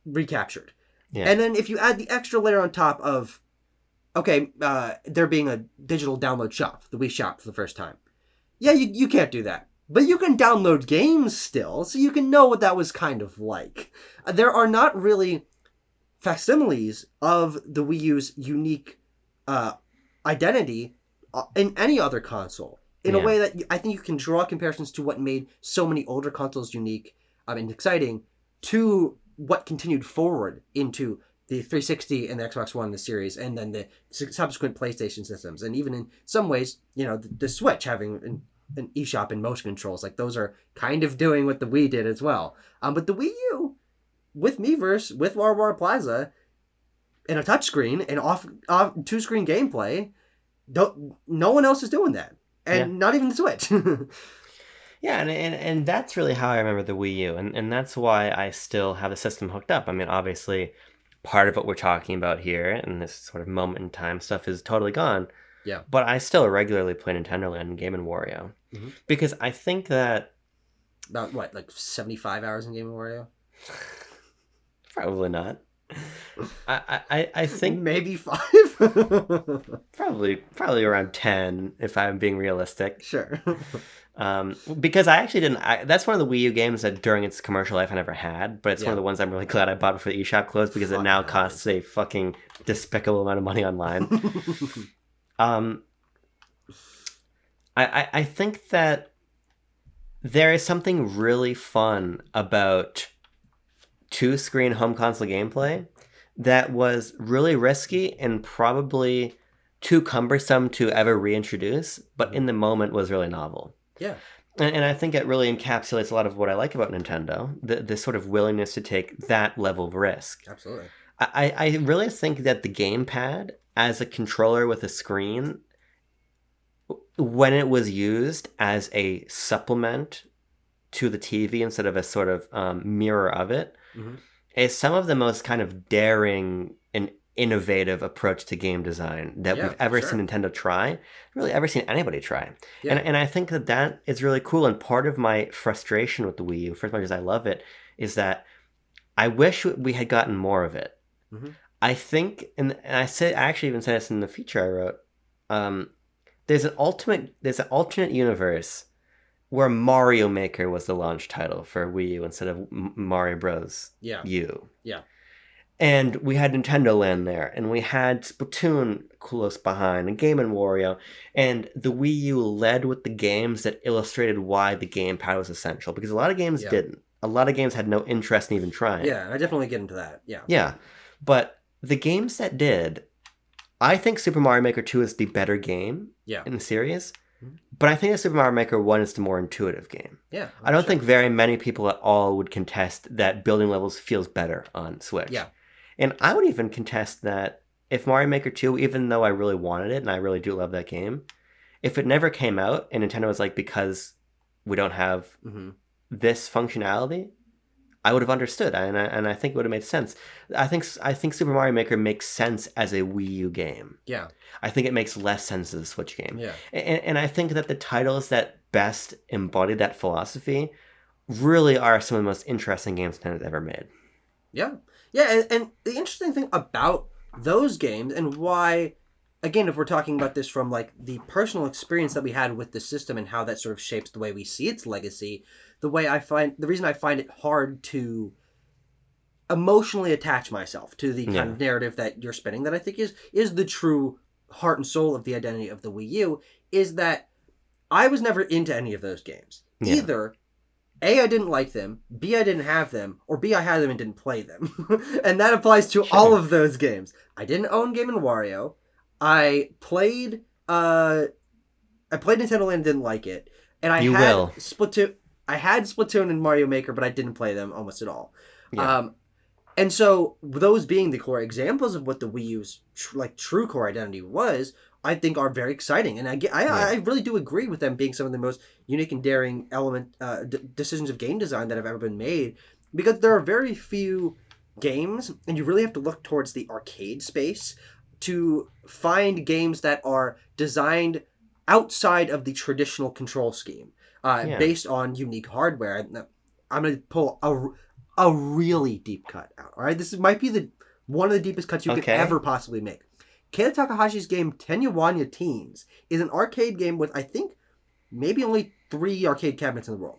recaptured. Yeah. And then if you add the extra layer on top of, there being a digital download shop, the Wii Shop for the first time. Yeah, you can't do that. But you can download games still, so you can know what that was kind of like. There are not really facsimiles of the Wii U's unique identity in any other console. In a way that I think you can draw comparisons to what made so many older consoles unique and exciting to what continued forward into the 360 and the Xbox One, the series, and then the subsequent PlayStation systems. And even in some ways, the Switch having an eShop and motion controls, like those are kind of doing what the Wii did as well. But the Wii U, with Miiverse, with WarWar Plaza, and a touchscreen and off two-screen gameplay, no one else is doing that. And not even the Switch. Yeah, and that's really how I remember the Wii U. And that's why I still have the system hooked up. I mean, obviously, part of what we're talking about here and this sort of moment in time stuff is totally gone. Yeah. But I still regularly play Nintendo Land and Game & Wario. Mm-hmm. Because I think that... About, what, like 75 hours in Game & Wario? Probably not. I think... Maybe 5? Probably around 10, if I'm being realistic. Sure. Because I actually didn't... that's one of the Wii U games that during its commercial life I never had, but it's one of the ones I'm really glad I bought before the eShop closed because it now costs a fucking despicable amount of money online. I think that there is something really fun about two-screen home console gameplay that was really risky and probably too cumbersome to ever reintroduce, but in the moment was really novel. Yeah. And I think it really encapsulates a lot of what I like about Nintendo, the sort of willingness to take that level of risk. Absolutely. I really think that the gamepad as a controller with a screen, when it was used as a supplement to the TV instead of a sort of mirror of it, is some of the most kind of daring and innovative approach to game design that we've ever seen Nintendo try, really ever seen anybody try. Yeah. And I think that is really cool. And part of my frustration with the Wii U, for as much as I love it, is that I wish we had gotten more of it. I think, and I actually even said this in the feature I wrote, there's an alternate universe where Mario Maker was the launch title for Wii U instead of Mario Bros. U. Yeah. And we had Nintendo Land there, and we had Splatoon close behind, and Game & Wario, and the Wii U led with the games that illustrated why the gamepad was essential, because a lot of games didn't. A lot of games had no interest in even trying. Yeah, I definitely get into that, yeah. Yeah, but the games that did, I think Super Mario Maker 2 is the better game in the series, but I think that Super Mario Maker 1 is the more intuitive game. Yeah. I don't think very many people at all would contest that building levels feels better on Switch. Yeah. And I would even contest that if Mario Maker 2, even though I really wanted it, and I really do love that game, if it never came out and Nintendo was like, because we don't have this functionality, I would have understood, and I think it would have made sense. I think Super Mario Maker makes sense as a Wii U game. Yeah. I think it makes less sense as a Switch game. Yeah. And I think that the titles that best embody that philosophy really are some of the most interesting games Nintendo's ever made. Yeah. Yeah, and the interesting thing about those games, and why, again, if we're talking about this from like the personal experience that we had with the system and how that sort of shapes the way we see its legacy, the reason I find it hard to emotionally attach myself to the kind of narrative that you're spinning, that I think is the true heart and soul of the identity of the Wii U, is that I was never into any of those games. Yeah. Either A, I didn't like them, B, I didn't have them, or B, I had them and didn't play them. And that applies to all of those games. I didn't own Game & Wario. I played Nintendo Land and didn't like it. And I had Splatoon and Mario Maker, but I didn't play them almost at all. Yeah. And so those being the core examples of what the Wii U's true core identity was, I think are very exciting. And I really do agree with them being some of the most unique and daring decisions of game design that have ever been made, because there are very few games, and you really have to look towards the arcade space to find games that are designed outside of the traditional control scheme, based on unique hardware. I'm going to pull a really deep cut out. All right, this might be one of the deepest cuts you could ever possibly make. Keita Takahashi's game Tenyawanya Teens is an arcade game with, I think, maybe only 3 arcade cabinets in the world.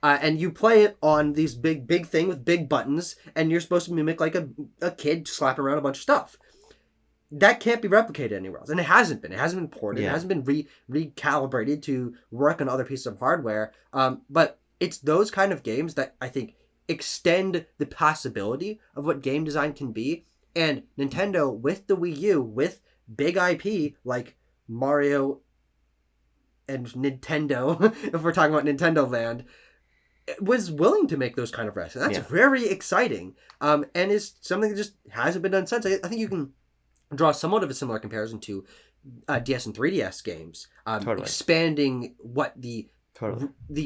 And you play it on these big thing with big buttons, and you're supposed to mimic like a kid slapping around a bunch of stuff. That can't be replicated anywhere else. And it hasn't been. It hasn't been ported. Yeah. It hasn't been recalibrated to work on other pieces of hardware. But it's those kind of games that I think extend the possibility of what game design can be. And Nintendo, with the Wii U, with big IP like Mario and Nintendo, if we're talking about Nintendo Land, was willing to make those kind of risks. And that's very exciting. And is something that just hasn't been done since. I think you can draw somewhat of a similar comparison to DS and 3DS games. Expanding what the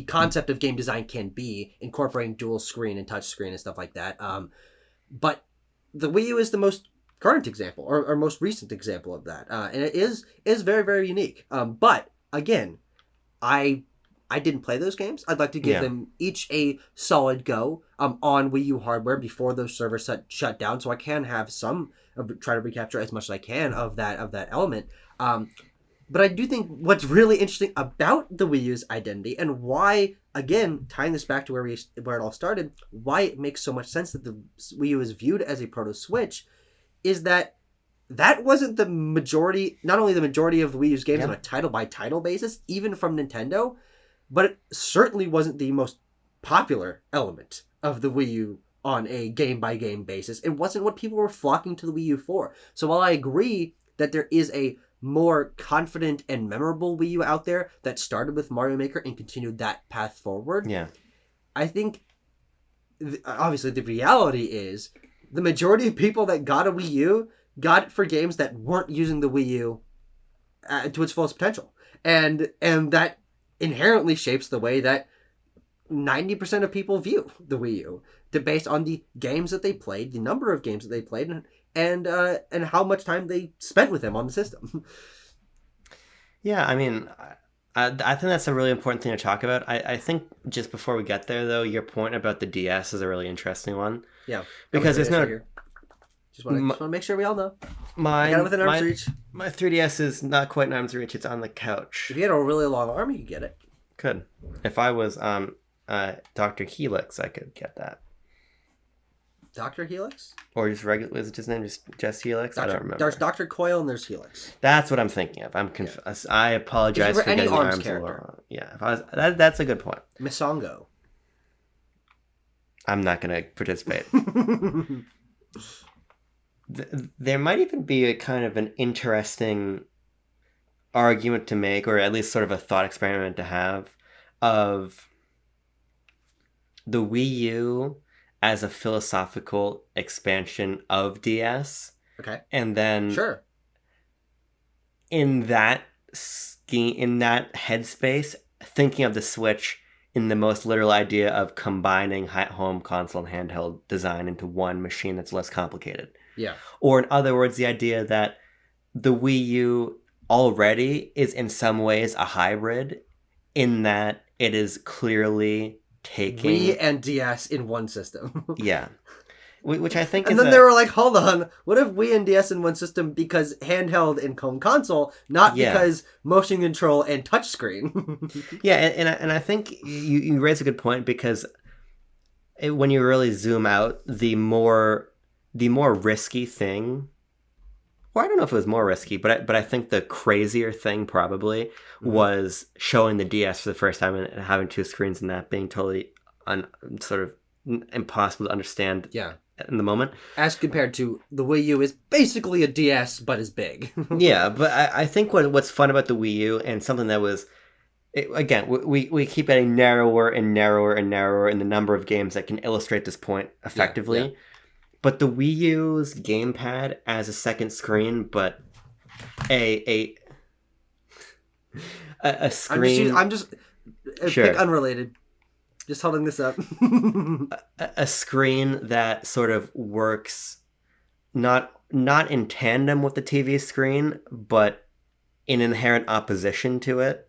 concept of game design can be, incorporating dual screen and touch screen and stuff like that. But the Wii U is the most current example, or most recent example of that. And it is very, very unique. But, again, I didn't play those games. I'd like to give them each a solid go on Wii U hardware before those servers shut down, so I can have try to recapture as much as I can of that element. But I do think what's really interesting about the Wii U's identity, and why, again, tying this back to where it all started, why it makes so much sense that the Wii U is viewed as a proto-Switch, is that wasn't the majority, not only the majority of the Wii U's games on a title-by-title basis, even from Nintendo, but it certainly wasn't the most popular element of the Wii U on a game-by-game basis. It wasn't what people were flocking to the Wii U for. So while I agree that there is a more confident and memorable Wii U out there that started with Mario Maker and continued that path forward. Yeah. I think, obviously, the reality is the majority of people that got a Wii U got it for games that weren't using the Wii U to its fullest potential. And that inherently shapes the way that 90% of people view the Wii U, based on the games that they played, the number of games that they played, and how much time they spent with them on the system. Yeah, I mean, I think that's a really important thing to talk about. I think just before we get there, though, your point about the DS is a really interesting one. Yeah. Because there's no... Just want to make sure we all know. I got it within arm's reach. My 3DS is not quite in arm's reach. It's on the couch. If you had a really long arm, you could get it. Could. If I was Dr. Helix, I could get that. Dr. Helix? Or just regular... Is it his name just Helix? I don't remember. There's Dr. Coil and there's Helix. That's what I'm thinking of. I'm confused. Yeah. I apologize for getting the arms character. Yeah. If I was, that's a good point. Misongo. I'm not going to participate. There might even be a kind of an interesting argument to make, or at least sort of a thought experiment to have, of the Wii U as a philosophical expansion of DS. Okay. And then sure. In that headspace, thinking of the Switch in the most literal idea of combining home console and handheld design into one machine that's less complicated. Yeah. Or in other words, the idea that the Wii U already is in some ways a hybrid in that it is clearly taking... Wii and DS in one system. Yeah. Which I think and then they were like, hold on, what if Wii and DS in one system because handheld and home console, not because motion control and touchscreen? Yeah, and I think you raise a good point, because when you really zoom out, the more risky thing, or I don't know if it was more risky, but I think the crazier thing probably was showing the DS for the first time and having two screens and that being totally sort of impossible to understand in the moment. As compared to the Wii U is basically a DS, but is big. Yeah, but I think what's fun about the Wii U, and something that was... Again, we keep getting narrower and narrower and narrower in the number of games that can illustrate this point effectively. Yeah. But the Wii U's gamepad as a second screen, but a screen... I'm just sure. Pick unrelated. Just holding this up. a screen that sort of works not in tandem with the TV screen, but in inherent opposition to it.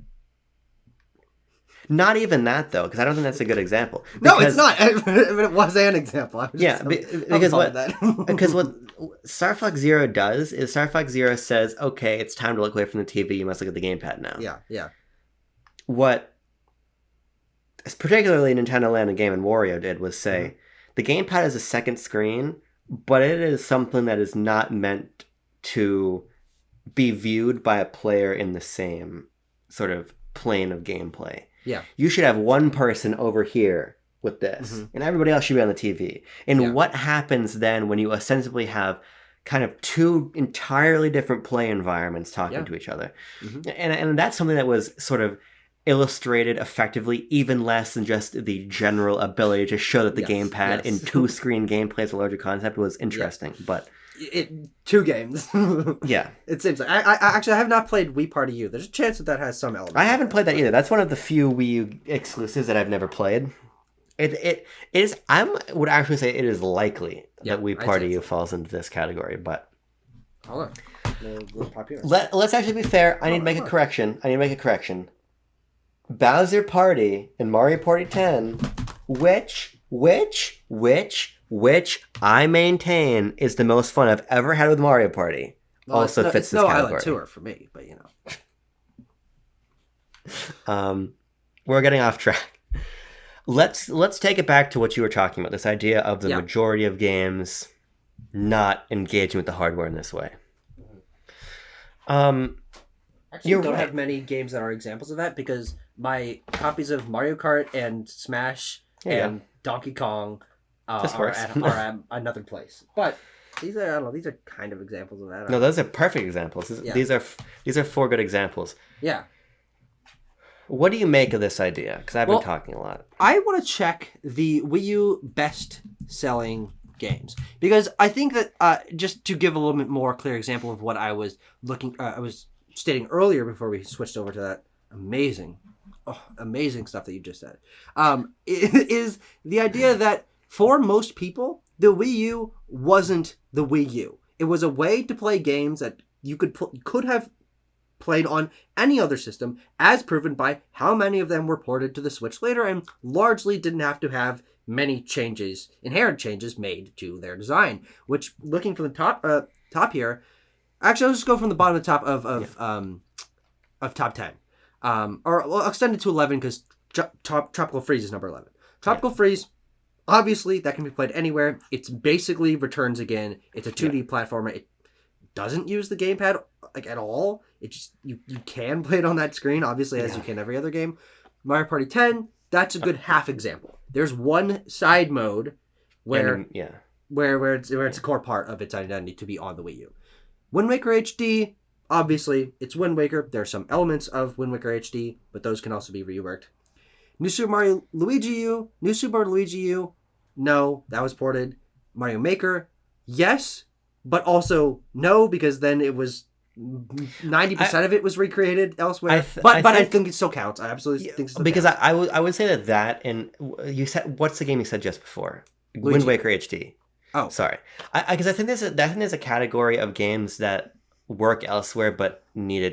Not even that, though, because I don't think that's a good example. No, it's not. It was an example. Because what Star Fox Zero does is Star Fox Zero says, okay, it's time to look away from the TV. You must look at the gamepad now. Yeah. What particularly Nintendo Land and Game & Wario did was say, the gamepad is a second screen, but it is something that is not meant to be viewed by a player in the same sort of plane of gameplay. Yeah. You should have one person over here with this, and everybody else should be on the TV. And what happens then when you ostensibly have kind of two entirely different play environments talking to each other? And that's something that was sort of illustrated effectively, even less than just the general ability to show that the gamepad in two-screen gameplay as a larger concept was interesting. But... two games. Yeah. It seems like I actually have not played Wii Party U. There's a chance that has some elements. I haven't played that either. That's one of the few Wii U exclusives that I've never played. It is. I would actually say it is likely that Wii Party U falls into this category. But hold on, let's actually be fair. I need to make a correction. Bowser Party and Mario Party 10, which I maintain is the most fun I've ever had with Mario Party. Well, also fits this category. Island Tour for me, but you know. We're getting off track. Let's take it back to what you were talking about. This idea of the majority of games not engaging with the hardware in this way. Actually, you don't have many games that are examples of that, because my copies of Mario Kart and Smash and Donkey Kong are at another place. But these are I don't know. These are kind of examples of that. No, those are perfect examples. These are 4 good examples. Yeah. What do you make of this idea? Because I've been talking a lot. I want to check the Wii U best-selling games because I think that just to give a little bit more clear example of what I was stating earlier before we switched over to that amazing stuff that you just said, is the idea that for most people the Wii U wasn't the Wii U. It was a way to play games that you could have played on any other system, as proven by how many of them were ported to the Switch later and largely didn't have to have many inherent changes made to their design. Which, looking from the top here, actually, I'll just go from the bottom to the top of top 10. Or I'll extend it to 11 because Tropical Freeze is number 11. Tropical Freeze, obviously, that can be played anywhere. It's basically Returns again. It's a 2D platformer. It doesn't use the gamepad like at all. It just you can play it on that screen, obviously, as you can every other game. Mario Party 10, that's a good half example. There's one side mode where it's a core part of its identity to be on the Wii U. Wind Waker HD, obviously, it's Wind Waker. There are some elements of Wind Waker HD, but those can also be reworked. New Super Mario Luigi U, New Super Mario Luigi U, no, that was ported. Mario Maker, yes, but also no, because then it was 90% of it was recreated elsewhere. I think it still counts. I absolutely think it still because counts. I would say that and you said, what's the game you said just before? Luigi. Wind Waker HD. Oh, sorry. Because I think there's a category of games that work elsewhere but need a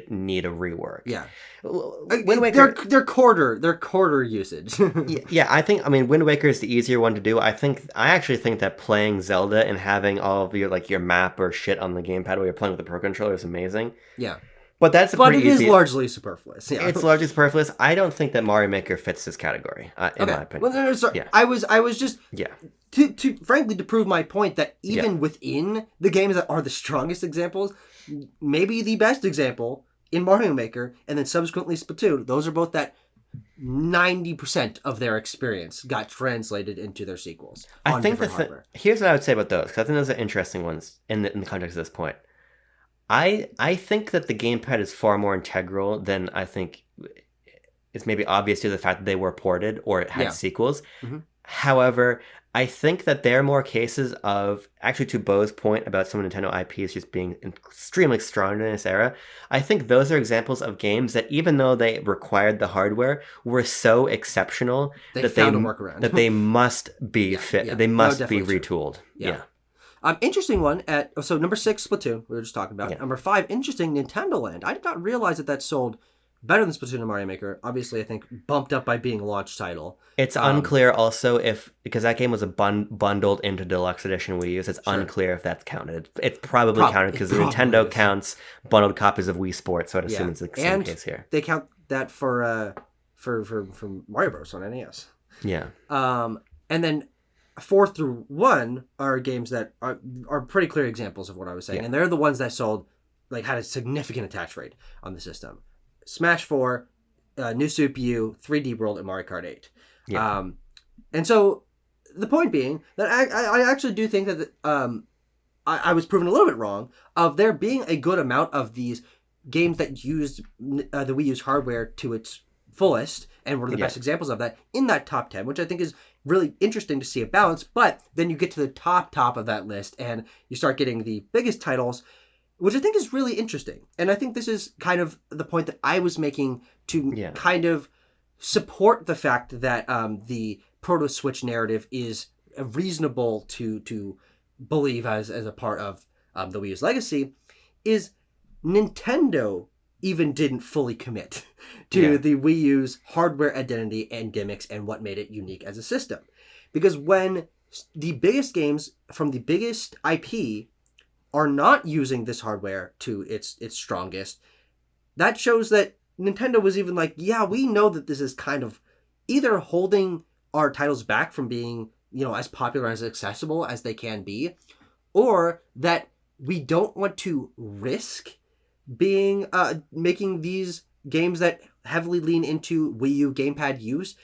rework. Yeah. Wind Waker, they're quarter usage. Yeah, I mean Wind Waker is the easier one to do. I actually think that playing Zelda and having all of your map or shit on the gamepad while you're playing with the Pro Controller is amazing. Yeah. But it is largely superfluous. Yeah. It's largely superfluous. I don't think that Mario Maker fits this category, in my opinion. Well, no, sorry. Yeah. I was just to frankly to prove my point that even within the games that are the strongest examples, maybe the best example in Mario Maker and then subsequently Splatoon, those are both that 90% of their experience got translated into their sequels. I think here's what I would say about those, because I think those are interesting ones in the context of this point. I think that the gamepad is far more integral than I think it's maybe obvious to the fact that they were ported or it had sequels. Mm-hmm. However, I think that there are more cases of, actually to Bo's point about some Nintendo IPs just being extremely strong in this era, I think those are examples of games that even though they required the hardware, were so exceptional that they must be they must be retooled. Yeah. Interesting one so number 6, Splatoon, we were just talking about. Yeah. Number 5, interesting, Nintendo Land. I did not realize that sold better than Splatoon and Mario Maker. Obviously, I think bumped up by being a launch title. It's unclear also because that game was bundled into Deluxe Edition Wii U. It's unclear if that's counted. It's probably counted because Nintendo counts bundled copies of Wii Sports, so I'd assume it's the same case here. They count that for Mario Bros. On NES. Yeah. And then 4 through 1 are games that are pretty clear examples of what I was saying, and they're the ones that sold, had a significant attach rate on the system. Smash 4, New Super U, 3D World, and Mario Kart 8. Yeah. And so the point being that I actually do think that I was proven a little bit wrong of there being a good amount of these games that used the Wii U's hardware to its fullest and were the best examples of that in that top 10, which I think is really interesting to see a balance. But then you get to the top of that list and you start getting the biggest titles, which I think is really interesting. And I think this is kind of the point that I was making to kind of support the fact that the Proto-Switch narrative is reasonable to believe as a part of the Wii U's legacy, is Nintendo even didn't fully commit to the Wii U's hardware identity and gimmicks and what made it unique as a system. Because when the biggest games from the biggest IP are not using this hardware to its strongest, that shows that Nintendo was even like, yeah, we know that this is kind of either holding our titles back from being, as popular and as accessible as they can be, or that we don't want to risk being making these games that heavily lean into Wii U gamepad use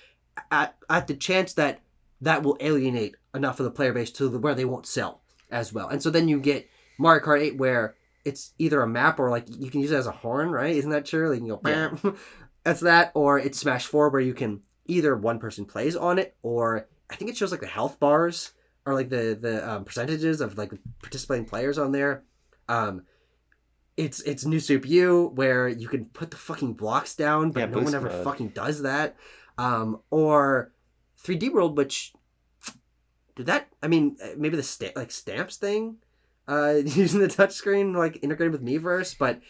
at the chance that will alienate enough of the player base to where they won't sell as well. And so then you get Mario Kart 8 where it's either a map or like you can use it as a horn, right? Isn't that true? Like you can go, yeah. That's that. Or it's Smash 4 where you can either one person plays on it, or I think it shows like the health bars or like the percentages of like participating players on there. It's New Super U where you can put the fucking blocks down, but no one ever fucking does that. Or 3D World, which did that? I mean, maybe the stamps thing, using the touchscreen like integrated with Miiverse, but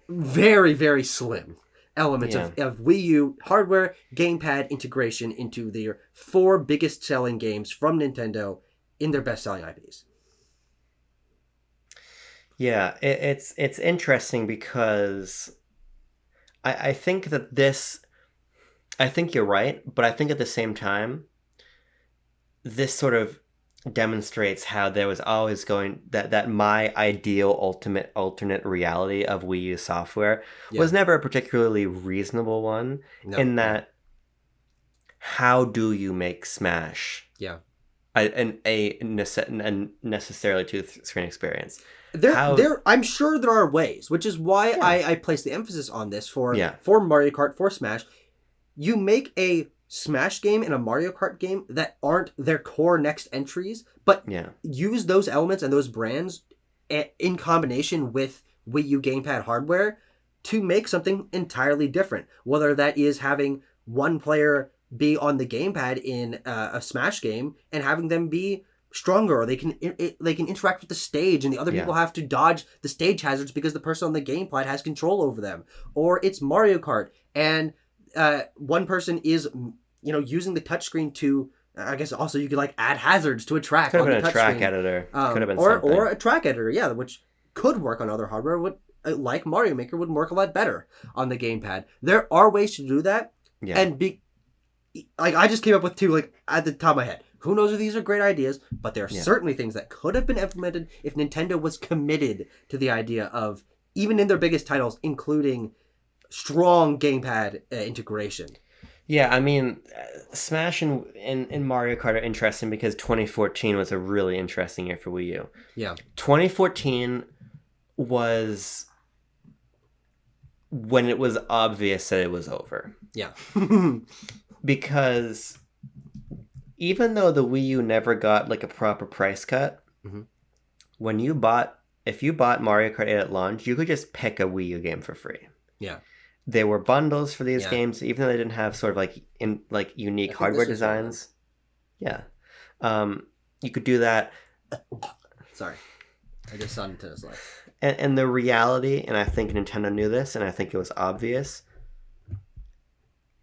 very very slim elements of Wii U hardware gamepad integration into their 4 biggest selling games from Nintendo in their best selling IPs. Yeah, it's interesting because I think that I think you're right, but I think at the same time, this sort of demonstrates how there was always that my ideal ultimate alternate reality of Wii U software was never a particularly reasonable one. In that, how do you make Smash? A necessarily 2-screen experience. I'm sure there are ways, which is why I place the emphasis on this for Mario Kart, for Smash. You make a Smash game and a Mario Kart game that aren't their core next entries, but use those elements and those brands in combination with Wii U gamepad hardware to make something entirely different. Whether that is having one player be on the gamepad in a Smash game and having them be stronger, or they can interact with the stage and the other people have to dodge the stage hazards because the person on the gamepad has control over them. Or it's Mario Kart and one person is using the touchscreen to, I guess also you could like add hazards to a track. Could have been a track editor. Could have been something. Or a track editor, which could work on other hardware. Like Mario Maker would work a lot better on the gamepad. There are ways to do that, and I just came up with 2 like at the top of my head. Who knows if these are great ideas, but there are certainly things that could have been implemented if Nintendo was committed to the idea of, even in their biggest titles, including strong gamepad integration. Yeah, I mean, Smash and Mario Kart are interesting because 2014 was a really interesting year for Wii U. Yeah. 2014 was when it was obvious that it was over. Yeah. Because even though the Wii U never got like a proper price cut, if you bought Mario Kart 8 at launch, you could just pick a Wii U game for free. Yeah. There were bundles for these games, even though they didn't have sort of unique hardware designs. Yeah. You could do that. Sorry. I just saw Nintendo's life. And the reality, and I think Nintendo knew this, and I think it was obvious,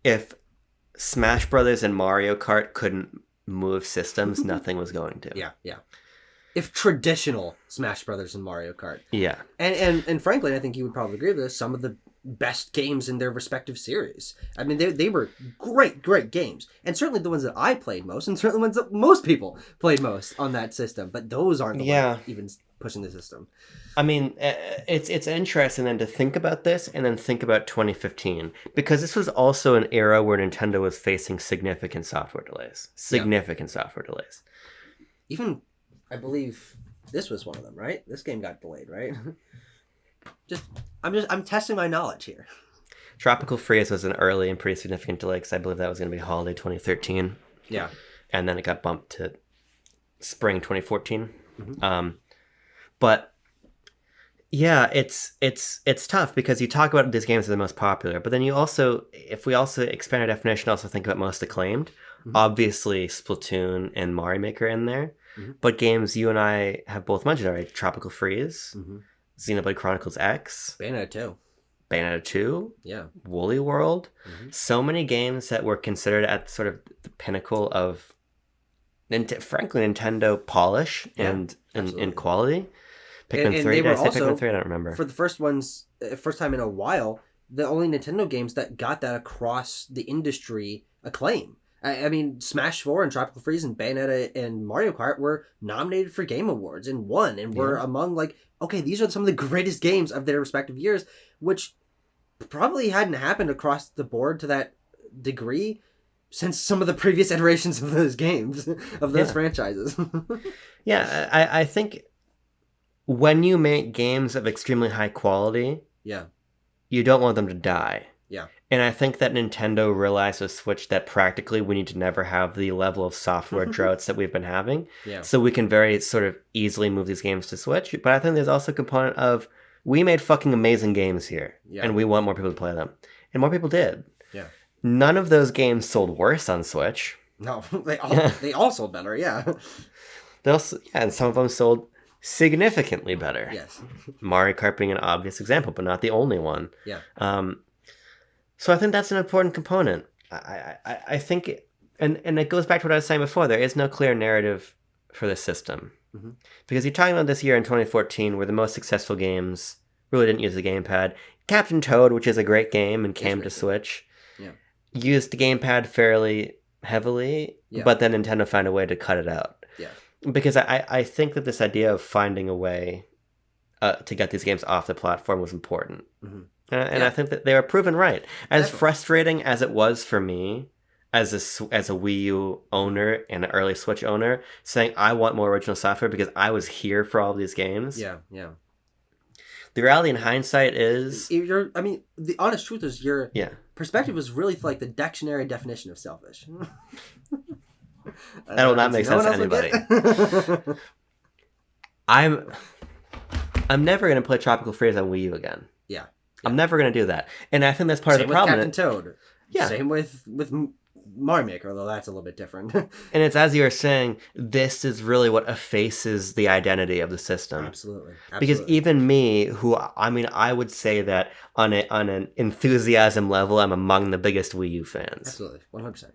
if Smash Brothers and Mario Kart couldn't move systems, nothing was going to. Yeah. If traditional Smash Brothers and Mario Kart. Yeah. And frankly, I think you would probably agree with this, some of the best games in their respective series. I mean, they were great games. And certainly the ones that I played most, and certainly the ones that most people played most on that system. But those aren't the ones even pushing the system. I mean, it's interesting then to think about this and then think about 2015. Because this was also an era where Nintendo was facing significant software delays. Even, I believe, this was one of them, right? This game got delayed, right? I'm testing my knowledge here. Tropical Freeze was an early and pretty significant delay because I believe that was going to be holiday 2013. Yeah. And then it got bumped to spring 2014. But yeah, it's tough because you talk about these games as the most popular, but then if we also expand our definition, also think about most acclaimed. Obviously, Splatoon and Mario Maker in there, but games you and I have both mentioned already: Tropical Freeze, Xenoblade Chronicles X, Bayonetta 2, Woolly World. So many games that were considered at sort of the pinnacle of, frankly, Nintendo polish and quality. Pikmin 3, did I say Pikmin 3? I don't remember. For the first time in a while, the only Nintendo games that got that across the industry acclaim. I mean, Smash 4 and Tropical Freeze and Bayonetta and Mario Kart were nominated for Game Awards and won, and were among these are some of the greatest games of their respective years, which probably hadn't happened across the board to that degree since some of the previous iterations of those games, of those franchises. Yeah, I think when you make games of extremely high quality, you don't want them to die. Yeah. And I think that Nintendo realized with Switch that practically we need to never have the level of software droughts that we've been having. Yeah. So we can very sort of easily move these games to Switch. But I think there's also a component of we made fucking amazing games here. Yeah. And we want more people to play them. And more people did. Yeah. None of those games sold worse on Switch. No, they all sold better, yeah. And some of them sold significantly better. Yes. Mario Kart being an obvious example, but not the only one. Yeah. So I think that's an important component. I think, and it goes back to what I was saying before, there is no clear narrative for this system. Mm-hmm. Because you're talking about this year in 2014 where the most successful games really didn't use the gamepad. Captain Toad, which is a great game and came to Switch, used the gamepad fairly heavily, but then Nintendo found a way to cut it out. Yeah. Because I think that this idea of finding a way to get these games off the platform was important. Mm-hmm. And I think that they were proven right. As frustrating as it was for me as a Wii U owner and an early Switch owner, saying I want more original software because I was here for all of these games. Yeah. The reality in hindsight is... the honest truth is your perspective was really like the dictionary definition of selfish. That will not make sense to anybody. I'm never going to play Tropical Freeze on Wii U again. Yeah. I'm never going to do that. And I think that's part of the problem. Same with Captain Toad. Yeah. Same with Mario Maker, although that's a little bit different. And it's as you were saying, this is really what effaces the identity of the system. Absolutely. Because even me, I would say that on an enthusiasm level, I'm among the biggest Wii U fans. Absolutely. 100%.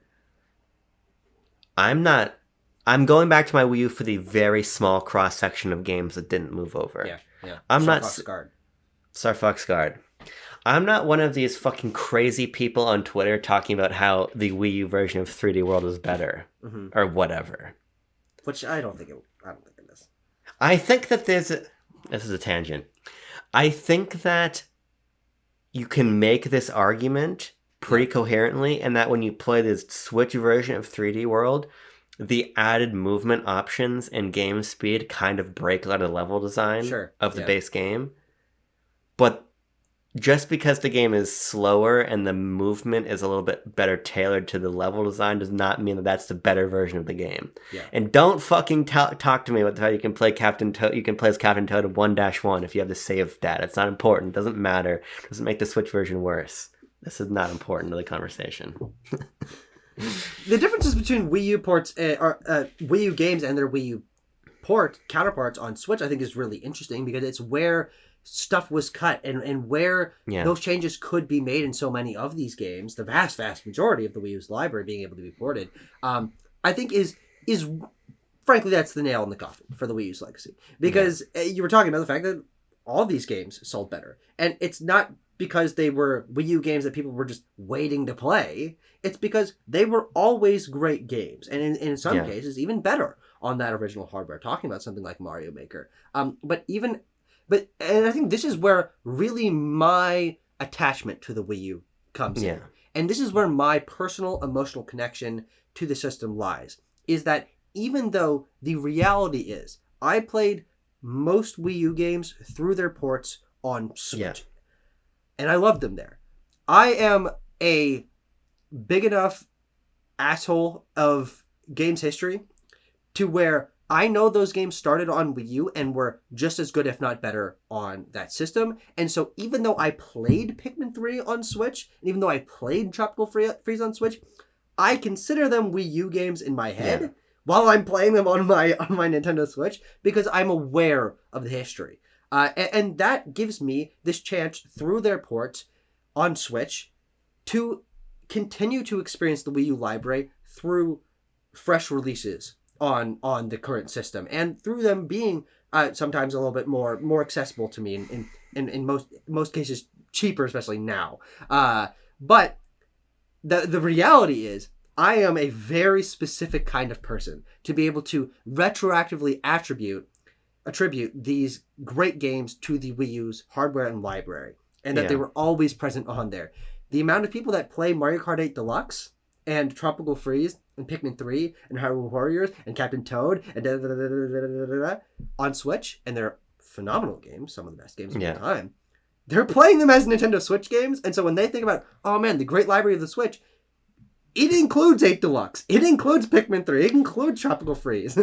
I'm going back to my Wii U for the very small cross-section of games that didn't move over. Yeah. Star Fox Guard. I'm not one of these fucking crazy people on Twitter talking about how the Wii U version of 3D World is better. Mm-hmm. Or whatever. Which I don't think it is. I think that this is a tangent. I think that you can make this argument pretty coherently, and that when you play this Switch version of 3D World, the added movement options and game speed kind of break out of the level design of the base game. But just because the game is slower and the movement is a little bit better tailored to the level design does not mean that that's the better version of the game. Yeah. And don't fucking talk to me about how you can play Captain Toad. You can play as Captain Toad of 1-1 if you have the save data. It's not important. It doesn't matter. It doesn't make the Switch version worse. This is not important to the conversation. The differences between Wii U ports Wii U games and their Wii U port counterparts on Switch, I think, is really interesting because it's where stuff was cut and where those changes could be made in so many of these games. The vast majority of the Wii U's library being able to be ported, I think is frankly that's the nail in the coffin for the Wii U's legacy. Because you were talking about the fact that all these games sold better, and it's not because they were Wii U games that people were just waiting to play. It's because they were always great games, and in some cases even better on that original hardware. Talking about something like Mario Maker, but I think this is where really my attachment to the Wii U comes in, and this is where my personal emotional connection to the system lies. Is that even though the reality is I played most Wii U games through their ports on Switch. And I loved them there. I am a big enough asshole of games history to where I know those games started on Wii U and were just as good, if not better, on that system. And so even though I played Pikmin 3 on Switch, and even though I played Tropical Freeze on Switch, I consider them Wii U games in my head while I'm playing them on my Nintendo Switch because I'm aware of the history. And that gives me this chance through their ports on Switch to continue to experience the Wii U library through fresh releases on the current system, and through them being sometimes a little bit more accessible to me, in most cases cheaper, especially now. But the reality is, I am a very specific kind of person to be able to retroactively attribute these great games to the Wii U's hardware and library, and that they were always present on there. The amount of people that play Mario Kart 8 Deluxe and Tropical Freeze and Pikmin 3 and Hyrule Warriors and Captain Toad and on Switch, and they're phenomenal games, some of the best games of all time. They're playing them as Nintendo Switch games, and so when they think about, oh man, the great library of the Switch, it includes 8 Deluxe, it includes Pikmin 3, it includes Tropical Freeze.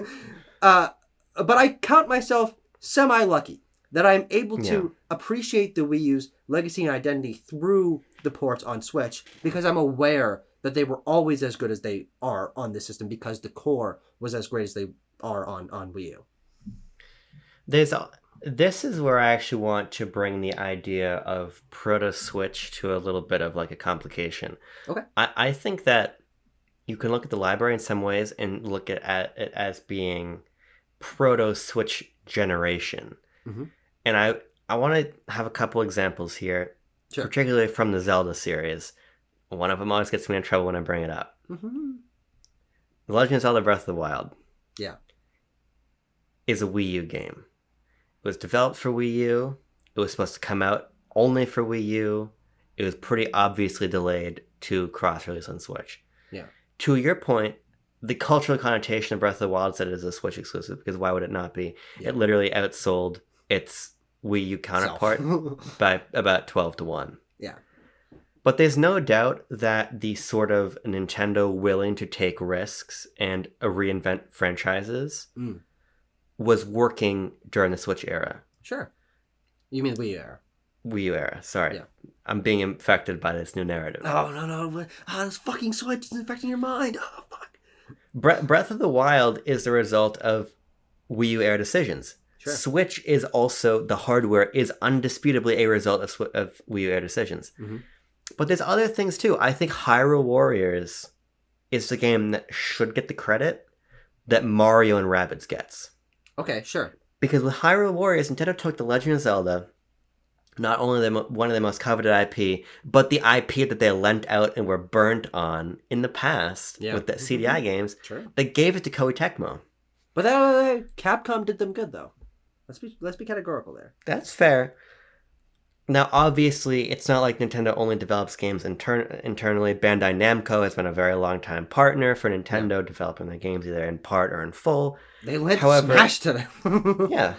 But I count myself semi-lucky that I'm able to appreciate the Wii U's legacy and identity through the ports on Switch, because I'm aware that they were always as good as they are on this system, because the core was as great as they are on Wii U. This is where I actually want to bring the idea of Proto Switch to a little bit of like a complication. Okay. I think that you can look at the library in some ways and look at it as being Proto Switch generation. Mm-hmm. And I want to have a couple examples here, particularly from the Zelda series. One of them always gets me in trouble when I bring it up. Mm-hmm. The Legend of Zelda Breath of the Wild is a Wii U game. It was developed for Wii U. It was supposed to come out only for Wii U. It was pretty obviously delayed to cross-release on Switch. Yeah. To your point, the cultural connotation of Breath of the Wild said it is a Switch exclusive, because why would it not be? Yeah. It literally outsold its Wii U counterpart by about 12-1. Yeah. But there's no doubt that the sort of Nintendo willing to take risks and reinvent franchises was working during the Switch era. Sure. You mean the Wii U era? Wii U era, sorry. Yeah. I'm being infected by this new narrative. Oh, no. This fucking Switch is infecting your mind. Oh, fuck. Breath of the Wild is the result of Wii U era decisions. Sure. Switch is also, the hardware is undisputably a result of Wii U era decisions. Mm-hmm. But there's other things too. I think Hyrule Warriors is the game that should get the credit that Mario and Rabbids gets. Okay, sure. Because with Hyrule Warriors, Nintendo took The Legend of Zelda, not only one of the most coveted IP, but the IP that they lent out and were burnt on in the past with the CDI games. Sure. They gave it to Koei Tecmo. But Capcom did them good, though. Let's be categorical there. That's fair. Now, obviously, it's not like Nintendo only develops games internally. Bandai Namco has been a very long time partner for Nintendo, developing their games either in part or in full. They led Smash to them. Yeah.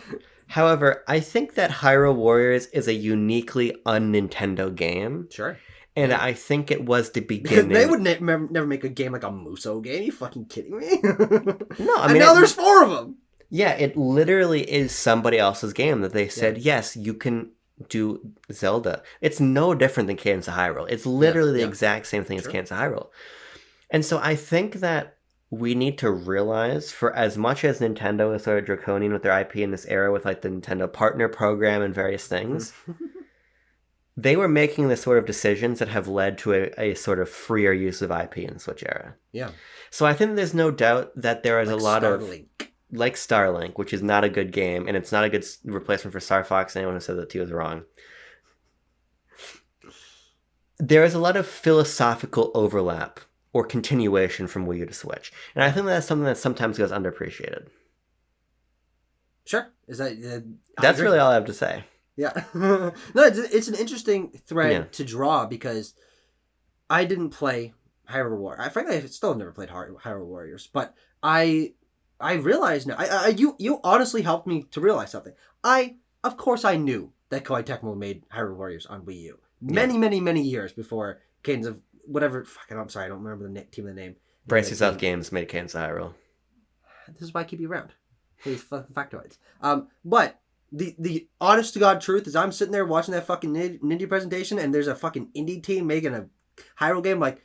However, I think that Hyrule Warriors is a uniquely un-Nintendo game. Sure. And I think it was the beginning. They would never make a game like a Musou game. Are you fucking kidding me? No, I mean... And now there's 4 of them! Yeah, it literally is somebody else's game that they said, yes, you can do Zelda. It's no different than Cadence of Hyrule. It's literally the exact same thing as Cadence of Hyrule. And so I think that we need to realize, for as much as Nintendo is sort of draconian with their IP in this era with like the Nintendo Partner Program and various things, they were making the sort of decisions that have led to a sort of freer use of IP in the Switch era. Yeah. So I think there's no doubt that there is a lot Starlink. Like Starlink, which is not a good game, and it's not a good replacement for Star Fox. Anyone who said that to you is wrong. There is a lot of philosophical overlap or continuation from Wii U to Switch, and I think that's something that sometimes goes underappreciated. Sure. Is that? That's really all I have to say. Yeah. No, it's an interesting thread to draw, because I didn't play Hyrule Warriors. Frankly, I still have never played Hyrule Warriors, but I realize now. You honestly helped me to realize something. Of course I knew that Koei Tecmo made Hyrule Warriors on Wii U many years before Cadence of whatever. Fucking, I'm sorry, I don't remember the name. Brace Yourself Games made Cadence of Hyrule. This is why I keep you around. These fucking factoids. But the honest to God truth is, I'm sitting there watching that fucking Ninja presentation, and there's a fucking indie team making a Hyrule game. Like,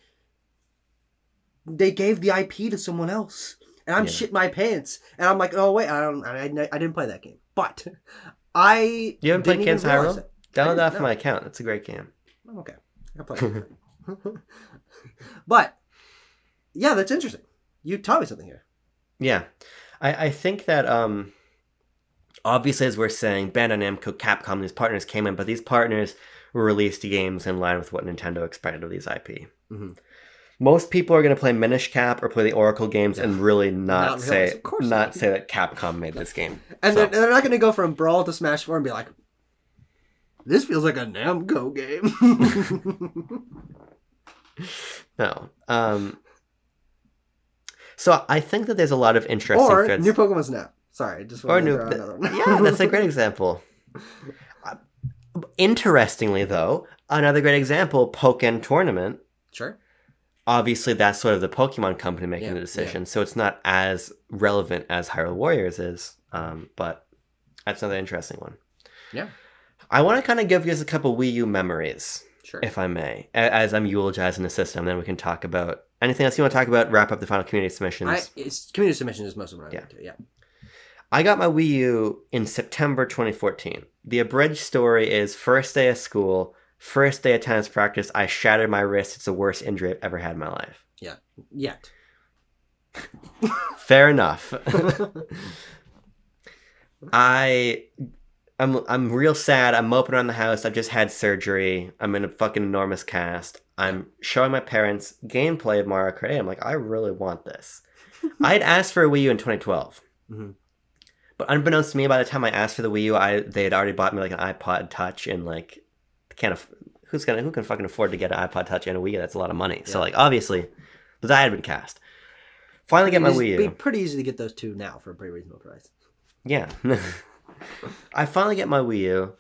they gave the IP to someone else. And I'm shitting my pants. And I'm like, oh, wait, I didn't play that game. But You haven't played Cadence of Hyrule? Download that for my account. It's a great game. Okay. I'll play it. But, yeah, that's interesting. You taught me something here. Yeah. I think that, obviously, as we're saying, Bandai Namco, Capcom, these partners came in, but these partners released games in line with what Nintendo expected of these IP. Mm-hmm. Most people are going to play Minish Cap or play the Oracle games and really not say that Capcom made this game. And they're not going to go from Brawl to Smash 4 and be like, this feels like a Namco game. No. So I think that there's a lot of interesting threads. New Pokemon Snap. Sorry, just want to throw another one. Yeah, that's a great example. Interestingly, though, another great example, Pokken Tournament. Sure. Obviously, that's sort of the Pokemon company making the decision, so it's not as relevant as Hyrule Warriors is, but that's another interesting one. Yeah. I want to kind of give you guys a couple Wii U memories, sure, if I may, as I'm eulogizing the system. Then we can talk about anything else you want to talk about, wrap up the final community submissions. Community submissions is most of what I'm into, I got my Wii U in September 2014. The abridged story is first day of school, first day of tennis practice, I shattered my wrist. It's the worst injury I've ever had in my life. Yeah. Yet. Fair enough. I'm real sad. I'm moping around the house. I just had surgery. I'm in a fucking enormous cast. I'm showing my parents gameplay of Mario Kart 8. I'm like, I really want this. I had asked for a Wii U in 2012. Mm-hmm. But unbeknownst to me, by the time I asked for the Wii U, they had already bought me like an iPod Touch, and like, who can fucking afford to get an iPod Touch and a Wii U? That's a lot of money. Yeah. So like, obviously, the die had been cast. Finally, get my Wii U. It'd be pretty easy to get those two now for a pretty reasonable price. Yeah. I finally get my Wii U,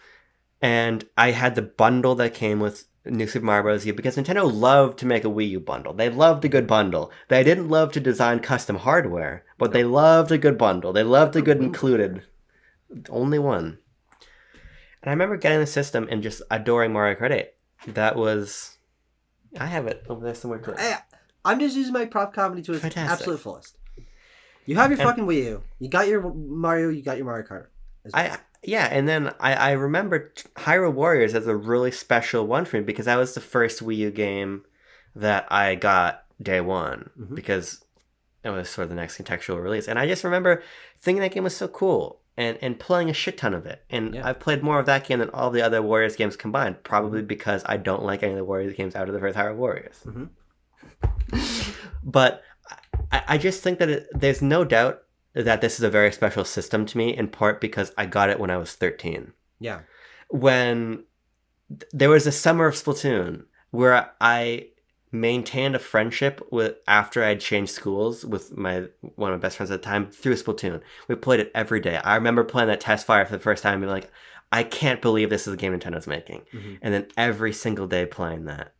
and I had the bundle that came with New Super Mario Bros. U because Nintendo loved to make a Wii U bundle. They loved a good bundle. They didn't love to design custom hardware, but they loved a good bundle. They loved a good included. Only one. And I remember getting the system and just adoring Mario Kart 8. That was... I have it over there somewhere. I'm just using my prop comedy to its absolute fullest. You have your fucking Wii U. You got your Mario. You got your Mario Kart. And then I remember Hyrule Warriors as a really special one for me because that was the first Wii U game that I got day one because it was sort of the next contextual release. And I just remember thinking that game was so cool and playing a shit ton of it. And I've played more of that game than all the other Warriors games combined, probably because I don't like any of the Warriors games out of the first Hyrule Warriors. But I just think that there's no doubt that this is a very special system to me, in part because I got it when I was 13. Yeah. When there was a summer of Splatoon where I maintained a friendship after I'd changed schools with one of my best friends at the time through Splatoon. We played it every day. I remember playing that test fire for the first time and being like, I can't believe this is a game Nintendo's making. And then every single day playing that.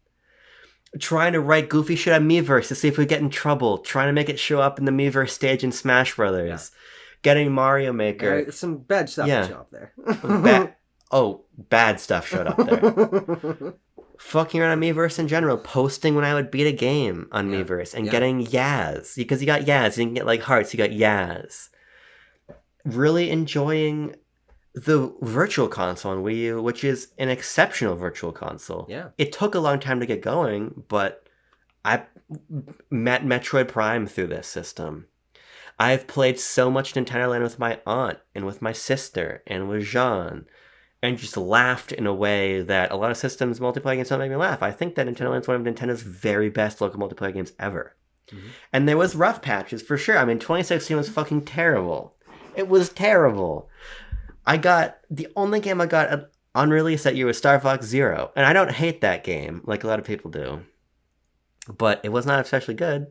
Trying to write goofy shit on Miiverse to see if we get in trouble. Trying to make it show up in the Miiverse stage in Smash Brothers. Yeah. Getting Mario Maker. Some bad stuff show up there. Bad stuff showed up there. Fucking around on Miiverse in general. Posting when I would beat a game on Miiverse. And getting Yaz. Because you got Yaz. You didn't get like hearts. You got Yaz. Really enjoying the Virtual Console on Wii U, which is an exceptional Virtual Console. Yeah. It took a long time to get going, but I met Metroid Prime through this system. I've played so much Nintendo Land with my aunt and with my sister and with Jean and just laughed in a way that a lot of systems multiplayer games don't make me laugh. I think that Nintendo Land is one of Nintendo's very best local multiplayer games ever. And there was rough patches for sure. I mean, 2016 was fucking terrible. It was terrible. The only game I got on release that year was Star Fox Zero. And I don't hate that game, like a lot of people do. But it was not especially good.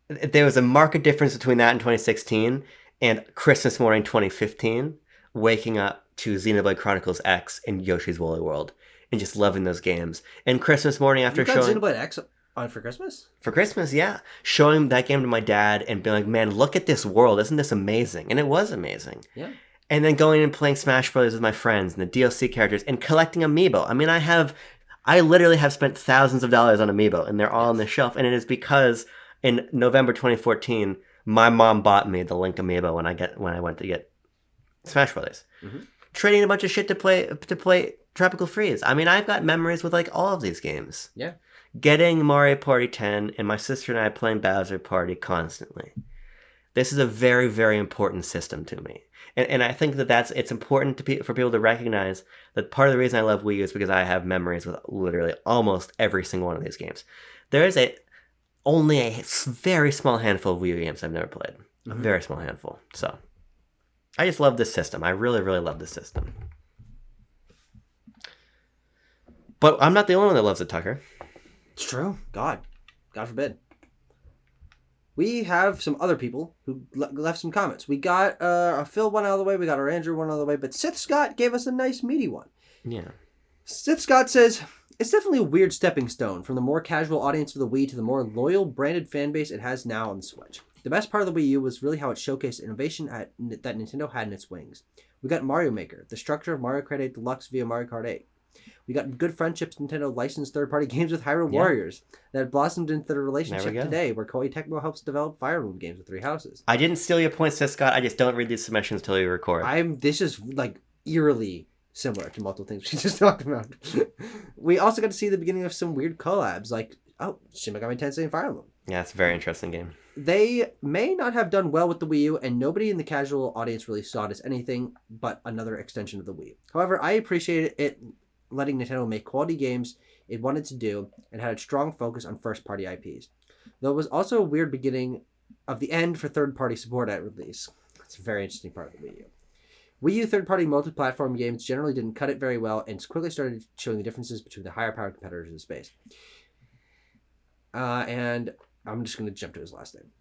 There was a marked difference between that in 2016 and Christmas morning 2015, waking up to Xenoblade Chronicles X and Yoshi's Woolly World, and just loving those games. And Christmas morning after showing... Xenoblade X on for Christmas? For Christmas, yeah. Showing that game to my dad and being like, man, look at this world. Isn't this amazing? And it was amazing. Yeah. And then going and playing Smash Brothers with my friends and the DLC characters and collecting Amiibo. I mean, I literally have spent thousands of dollars on Amiibo, and they're all on the shelf. And it is because in November 2014, my mom bought me the Link Amiibo when I went to get Smash Brothers. Trading a bunch of shit to play Tropical Freeze. I mean, I've got memories with like all of these games. Yeah. Getting Mario Party 10 and my sister and I playing Bowser Party constantly. This is a very, very important system to me. And I think that it's important for people to recognize that part of the reason I love Wii U is because I have memories with literally almost every single one of these games. There is only a very small handful of Wii U games I've never played. A very small handful. So, I just love this system. I really, really love this system. But I'm not the only one that loves it, Tucker. It's true. God forbid. we have some other people who left some comments. We got a Phil one out of the way. We got our Andrew one out of the way. But Sith Scott gave us a nice meaty one. Yeah. Sith Scott says, it's definitely a weird stepping stone from the more casual audience of the Wii to the more loyal branded fan base it has now on the Switch. The best part of the Wii U was really how it showcased innovation that Nintendo had in its wings. We got Mario Maker, the structure of Mario Kart 8 Deluxe via Mario Kart 8. We got good friendships. Nintendo licensed third-party games with Hyrule Warriors that blossomed into the relationship today, where Koei Tecmo helps develop Fire Emblem games with Three Houses. I didn't steal your points, Scott. I just don't read these submissions till we record. This is like eerily similar to multiple things we just talked about. We also got to see the beginning of some weird collabs, like Shin Megami Tensei and Fire Emblem. Yeah, it's a very interesting game. They may not have done well with the Wii U, and nobody in the casual audience really saw it as anything but another extension of the Wii. However, I appreciated it letting Nintendo make quality games it wanted to do and had a strong focus on first-party IPs. Though it was also a weird beginning of the end for third-party support at release. That's a very interesting part of the Wii U. Wii U third-party multi-platform games generally didn't cut it very well and quickly started showing the differences between the higher-powered competitors in the space. And I'm just going to jump to his last name.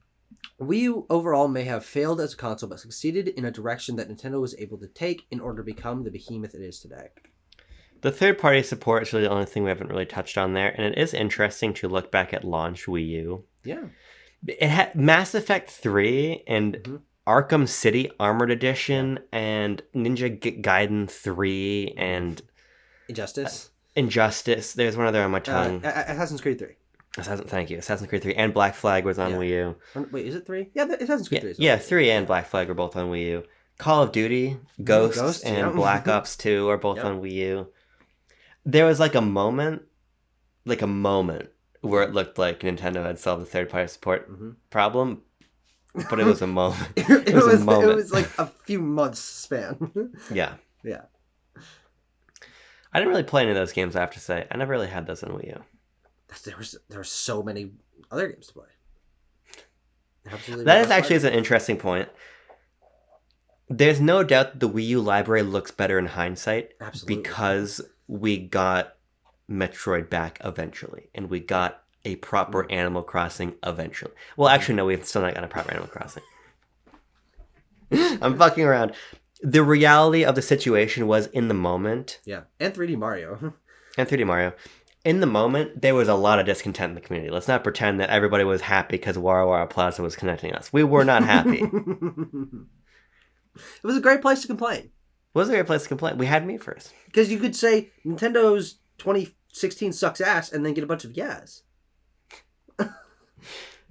Wii U overall may have failed as a console, but succeeded in a direction that Nintendo was able to take in order to become the behemoth it is today. The third-party support is really the only thing we haven't really touched on there, and it is interesting to look back at launch Wii U. Yeah. It had Mass Effect 3 and Arkham City Armored Edition and Ninja Gaiden 3 and... Injustice. There's one other on my tongue. Assassin's Creed 3. Thank you. Assassin's Creed 3 and Black Flag was on Wii U. Wait, is it 3? Yeah, Assassin's Creed 3. Yeah, 3 and Black Flag were both on Wii U. Call of Duty, Ghosts and Black Ops 2 are both on Wii U. There was like a moment where it looked like Nintendo had solved the third-party support problem, but it was a moment. It was like a few months span. Yeah. Yeah. I didn't really play any of those games, I have to say. I never really had those on Wii U. There were so many other games to play. Absolutely. That is an interesting point. There's no doubt that the Wii U library looks better in hindsight. Absolutely. Because we got Metroid back eventually, and we got a proper Animal Crossing eventually. Well, actually, no, we've still not got a proper Animal Crossing. I'm fucking around. The reality of the situation was in the moment. Yeah, and 3D Mario. In the moment, there was a lot of discontent in the community. Let's not pretend that everybody was happy because Wara Wara Plaza was connecting us. We were not happy. It was a great place to complain. It was a great place to complain. We had me first. Because you could say Nintendo's 2016 sucks ass and then get a bunch of yes.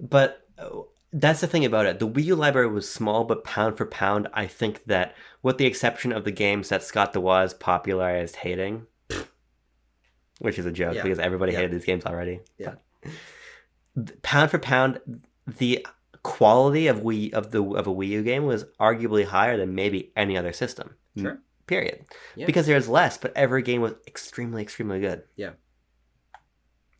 But that's the thing about it. The Wii U library was small, but pound for pound, I think that with the exception of the games that Scott DeWaz popularized hating, which is a joke because everybody hated these games already. Yeah. But pound for pound, the quality of a Wii U game was arguably higher than maybe any other system. Sure. Period. Yeah. Because there's less, but every game was extremely, extremely good. Yeah.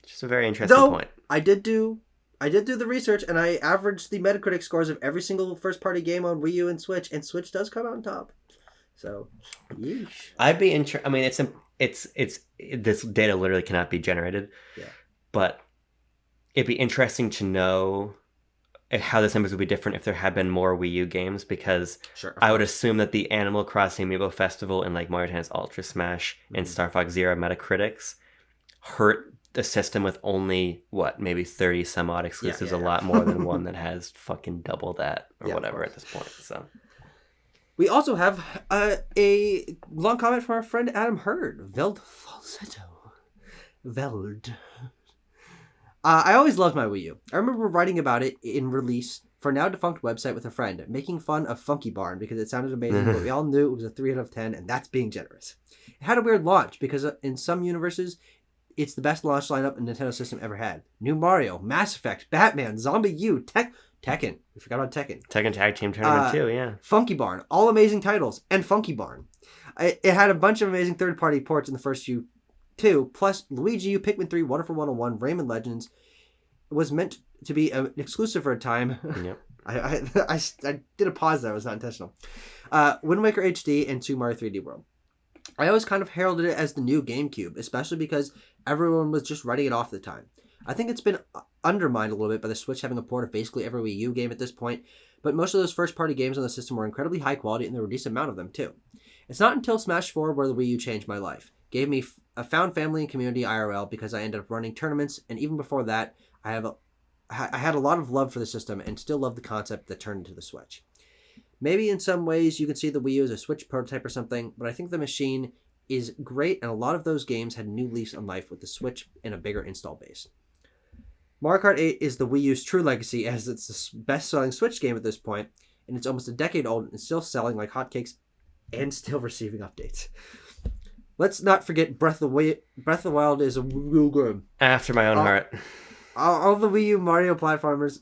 Just a very interesting point. I did do the research, and I averaged the Metacritic scores of every single first-party game on Wii U and Switch does come out on top. So, yeesh. I'd be interested. I mean, it's this data literally cannot be generated. Yeah. But it'd be interesting to know how the numbers would be different if there had been more Wii U games, because I would assume that the Animal Crossing Amiibo Festival and like Mario Tennis Ultra Smash and Star Fox Zero Metacritics hurt the system with only maybe 30 some odd exclusives, a lot more than one that has fucking double that or whatever at this point. So we also have a long comment from our friend Adam Hurd. Veld Falsetto. Veld. I always loved my Wii U. I remember writing about it in release for a now defunct website with a friend, making fun of Funky Barn because it sounded amazing, but we all knew it was a 3 out of 10, and that's being generous. It had a weird launch because in some universes, it's the best launch lineup a Nintendo system ever had. New Mario, Mass Effect, Batman, Zombie U, Tekken. We forgot about Tekken. Tekken Tag Team Tournament 2, yeah. Funky Barn. All amazing titles. And Funky Barn. It had a bunch of amazing third-party ports in the first few two, plus Luigi U, Pikmin 3, Wonderful 101, Rayman Legends. It was meant to be an exclusive for a time. Yep. I did a pause there. It was not intentional. Wind Waker HD and Super Mario 3D World. I always kind of heralded it as the new GameCube, especially because everyone was just writing it off at the time. I think it's been undermined a little bit by the Switch having a port of basically every Wii U game at this point, but most of those first-party games on the system were incredibly high quality, and there were a decent amount of them, too. It's not until Smash 4 where the Wii U changed my life. Gave me a found family and community IRL because I ended up running tournaments, and even before that, I had a lot of love for the system and still love the concept that turned into the Switch. Maybe in some ways you can see the Wii U as a Switch prototype or something, but I think the machine is great, and a lot of those games had new lease on life with the Switch and a bigger install base. Mario Kart 8 is the Wii U's true legacy, as it's the best-selling Switch game at this point, and it's almost a decade old and still selling like hotcakes and still receiving updates. Let's not forget Breath of the Wild is a real game. After my own heart. All the Wii U Mario platformers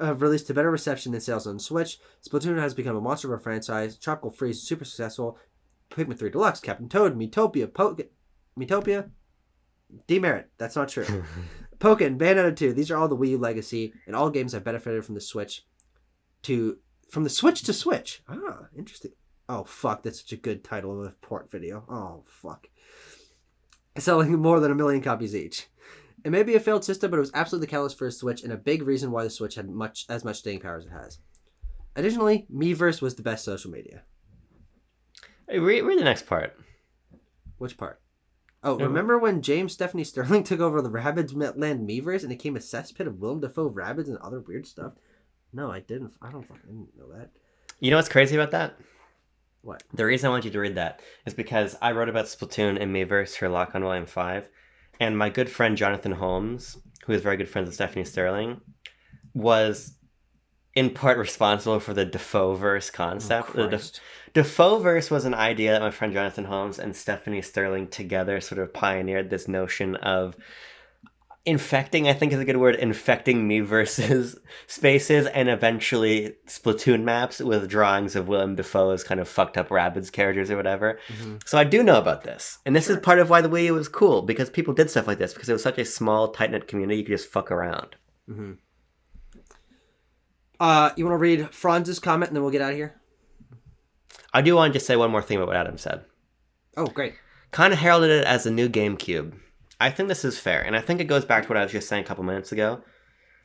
have released to better reception and sales on Switch. Splatoon has become a monster of a franchise. Tropical Freeze is super successful. Pikmin 3 Deluxe, Captain Toad, Miitopia? Demerit. That's not true. Pokken, Bayonetta 2. These are all the Wii U legacy, and all games have benefited from the Switch to Switch. Ah, interesting. Oh, fuck. That's such a good title of a port video. Oh, fuck. Selling more than 1 million copies each. It may be a failed system, but it was absolutely the catalyst for a Switch and a big reason why the Switch had as much staying power as it has. Additionally, Miiverse was the best social media. Hey, read the next part. Which part? Oh, remember when James Stephanie Sterling took over the Rabbids Land Miiverse and it became a cesspit of Willem Dafoe Rabbids and other weird stuff? No, I didn't. I didn't know that. You know what's crazy about that? What? The reason I want you to read that is because I wrote about Splatoon and Miiverse for Lock on Volume 5, and my good friend Jonathan Holmes, who is very good friends with Stephanie Sterling, was in part responsible for the Dafoeverse concept. Oh, the Dafoeverse was an idea that my friend Jonathan Holmes and Stephanie Sterling together sort of pioneered this notion of infecting, I think is a good word, infecting Miiverse's spaces and eventually Splatoon maps with drawings of Willem Dafoe's kind of fucked up Rabbids characters or whatever. Mm-hmm. So I do know about this. And this is part of why the Wii U was cool, because people did stuff like this, because it was such a small, tight-knit community, you could just fuck around. Mm-hmm. You want to read Franz's comment and then we'll get out of here? I do want to just say one more thing about what Adam said. Oh, great. Kind of heralded it as a new GameCube. I think this is fair, and I think it goes back to what I was just saying a couple minutes ago.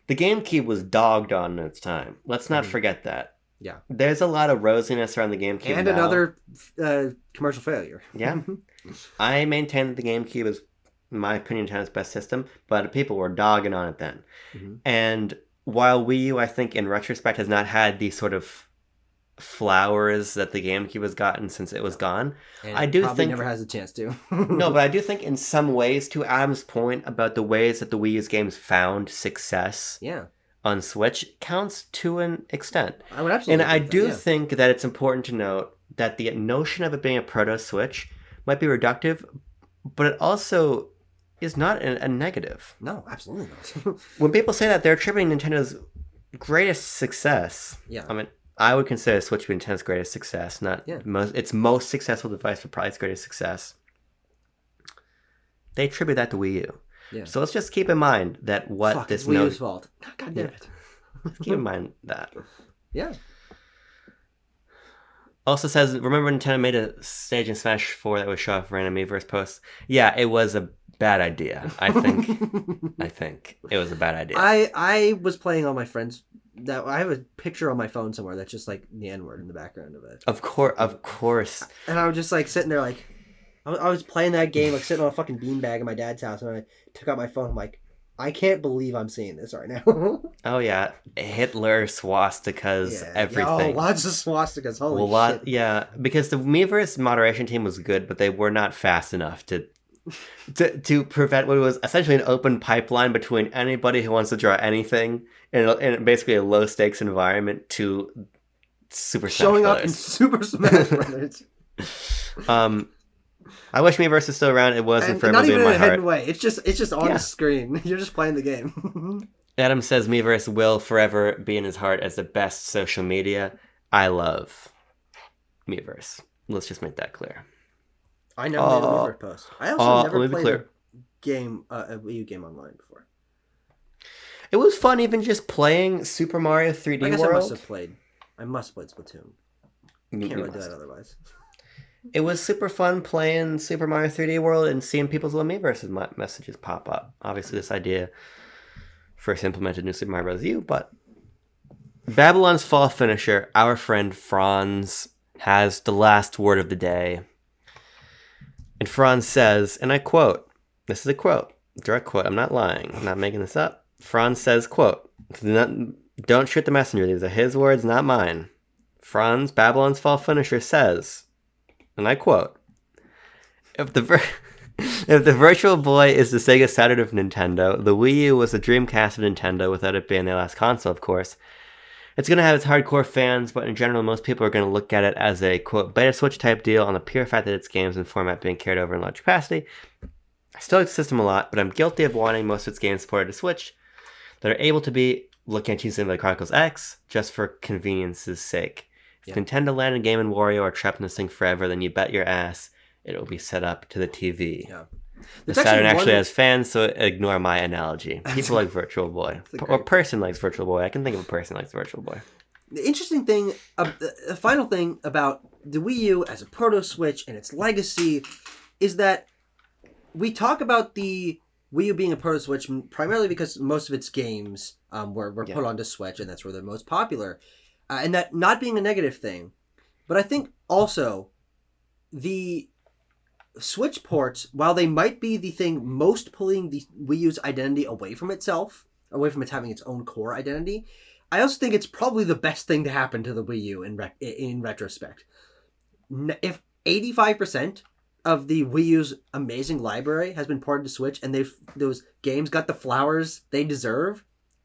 The GameCube was dogged on in its time. Let's not forget that. Yeah. There's a lot of rosiness around the GameCube and now. Another commercial failure. Yeah. I maintain that the GameCube is, in my opinion, Nintendo's best system, but people were dogging on it then. Mm-hmm. And while Wii U, I think, in retrospect, has not had these sort of flowers that the GameCube has gotten since it was gone, and I do probably think never has a chance to. No, but I do think in some ways, to Adam's point about the ways that the Wii U's games found success on Switch, counts to an extent. I would absolutely. And I do think that it's important to note that the notion of it being a proto Switch might be reductive, but it also is not a negative. No, absolutely not. When people say that, they're attributing Nintendo's greatest success. Yeah. I mean, I would consider Switch to be Nintendo's greatest success, not its most successful device, but probably its greatest success. They attribute that to Wii U. Yeah. So let's just keep in mind that it's Wii U's fault. God damn it. Keep in mind that. Yeah. Also says, remember Nintendo made a stage in Smash 4 that would show off random Miiverse posts? Yeah, it was a bad idea, I think. I think it was a bad idea. I was playing on my friend's. I have a picture on my phone somewhere that's just like the N-word in the background of it. Of course. And I was just like sitting there like, I was playing that game like sitting on a fucking beanbag in my dad's house, and I took out my phone. I'm like, I can't believe I'm seeing this right now. Oh yeah, Hitler, swastikas, everything. Oh, lots of swastikas. Holy shit. Yeah, because the Miiverse moderation team was good, but they were not fast enough to prevent what was essentially an open pipeline between anybody who wants to draw anything in basically a low stakes environment to Super Smash showing Brothers. Up in Super Smash Brothers. I wish Miiverse is still around. It wasn't for not everybody even in my a hidden heart. way. It's just on the screen. You're just playing the game. Adam says Miiverse will forever be in his heart as the best social media. I love Miiverse. Let's just make that clear. I never made a Miiverse post. I also never played a Wii U game online before. It was fun even just playing Super Mario 3D I guess World. I must have played Splatoon. Can't really do that otherwise. It was super fun playing Super Mario 3D World and seeing people's little Miiverse messages pop up. Obviously, this idea first implemented New Super Mario Bros. U, but Babylon's Fall finisher, our friend Franz, has the last word of the day. And Franz says, and I quote, this is a quote, direct quote, I'm not lying, I'm not making this up. Franz says, quote, don't shoot the messenger, these are his words, not mine. Franz, Babylon's Fall finisher, says, and I quote, if the Virtual Boy is the Sega Saturn of Nintendo, the Wii U was the Dreamcast of Nintendo without it being their last console, of course. It's going to have its hardcore fans, but in general, most people are going to look at it as a, quote, beta switch type deal on the pure fact that its games and format being carried over in large capacity. I still like the system a lot, but I'm guilty of wanting most of its games ported to Switch that are able to be looking at something like Chronicles X just for convenience's sake. If Nintendo Land and Game & Wario are trapped in this thing forever, then you bet your ass it will be set up to the TV. Yeah. The Saturn actually has fans, so ignore my analogy. People like Virtual Boy. Or person likes Virtual Boy. I can think of a person likes Virtual Boy. The interesting thing, the final thing about the Wii U as a proto-Switch and its legacy is that we talk about the Wii U being a proto-Switch primarily because most of its games were put onto Switch, and that's where they're most popular. And that not being a negative thing. But I think also the Switch ports, while they might be the thing most pulling the Wii U's identity away from itself, away from its having its own core identity, I also think it's probably the best thing to happen to the Wii U in retrospect. If 85% of the Wii U's amazing library has been ported to Switch and those games got the flowers they deserve,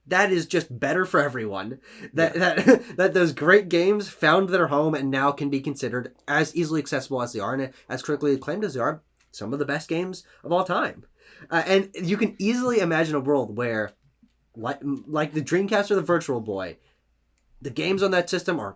that is just better for everyone. That those great games found their home and now can be considered as easily accessible as they are and as critically acclaimed as they are, some of the best games of all time. And you can easily imagine a world where, like the Dreamcast or the Virtual Boy, the games on that system are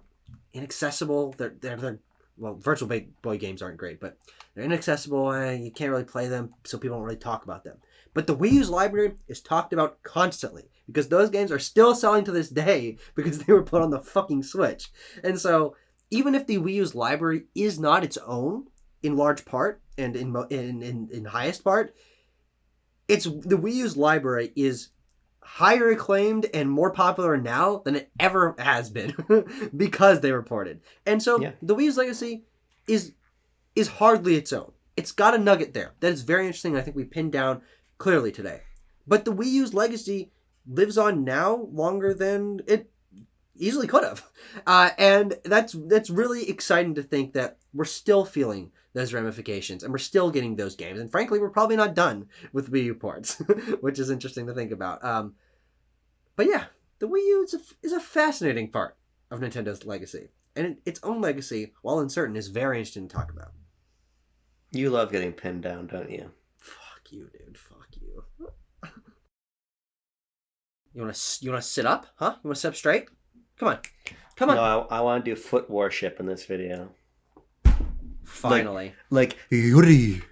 inaccessible. They're well, Virtual Boy games aren't great, but they're inaccessible and you can't really play them, so people don't really talk about them. But the Wii U's library is talked about constantly because those games are still selling to this day because they were put on the fucking Switch. And so even if the Wii U's library is not its own in large part and in highest part, the Wii U's library is higher acclaimed and more popular now than it ever has been because they were ported. And so the Wii U's legacy is hardly its own. It's got a nugget there that is very interesting and I think we pinned down clearly today. But the Wii U's legacy lives on now longer than it easily could have. And that's really exciting to think that we're still feeling those ramifications and we're still getting those games. And frankly, we're probably not done with Wii U ports, which is interesting to think about. But yeah, the Wii U is a fascinating part of Nintendo's legacy. And its own legacy, while uncertain, is very interesting to talk about. You love getting pinned down, don't you? Fuck you, dude. Fuck you. You wanna sit up? Huh? You wanna sit up straight? Come on. No, I want to do foot worship in this video. Finally. Like Yuri.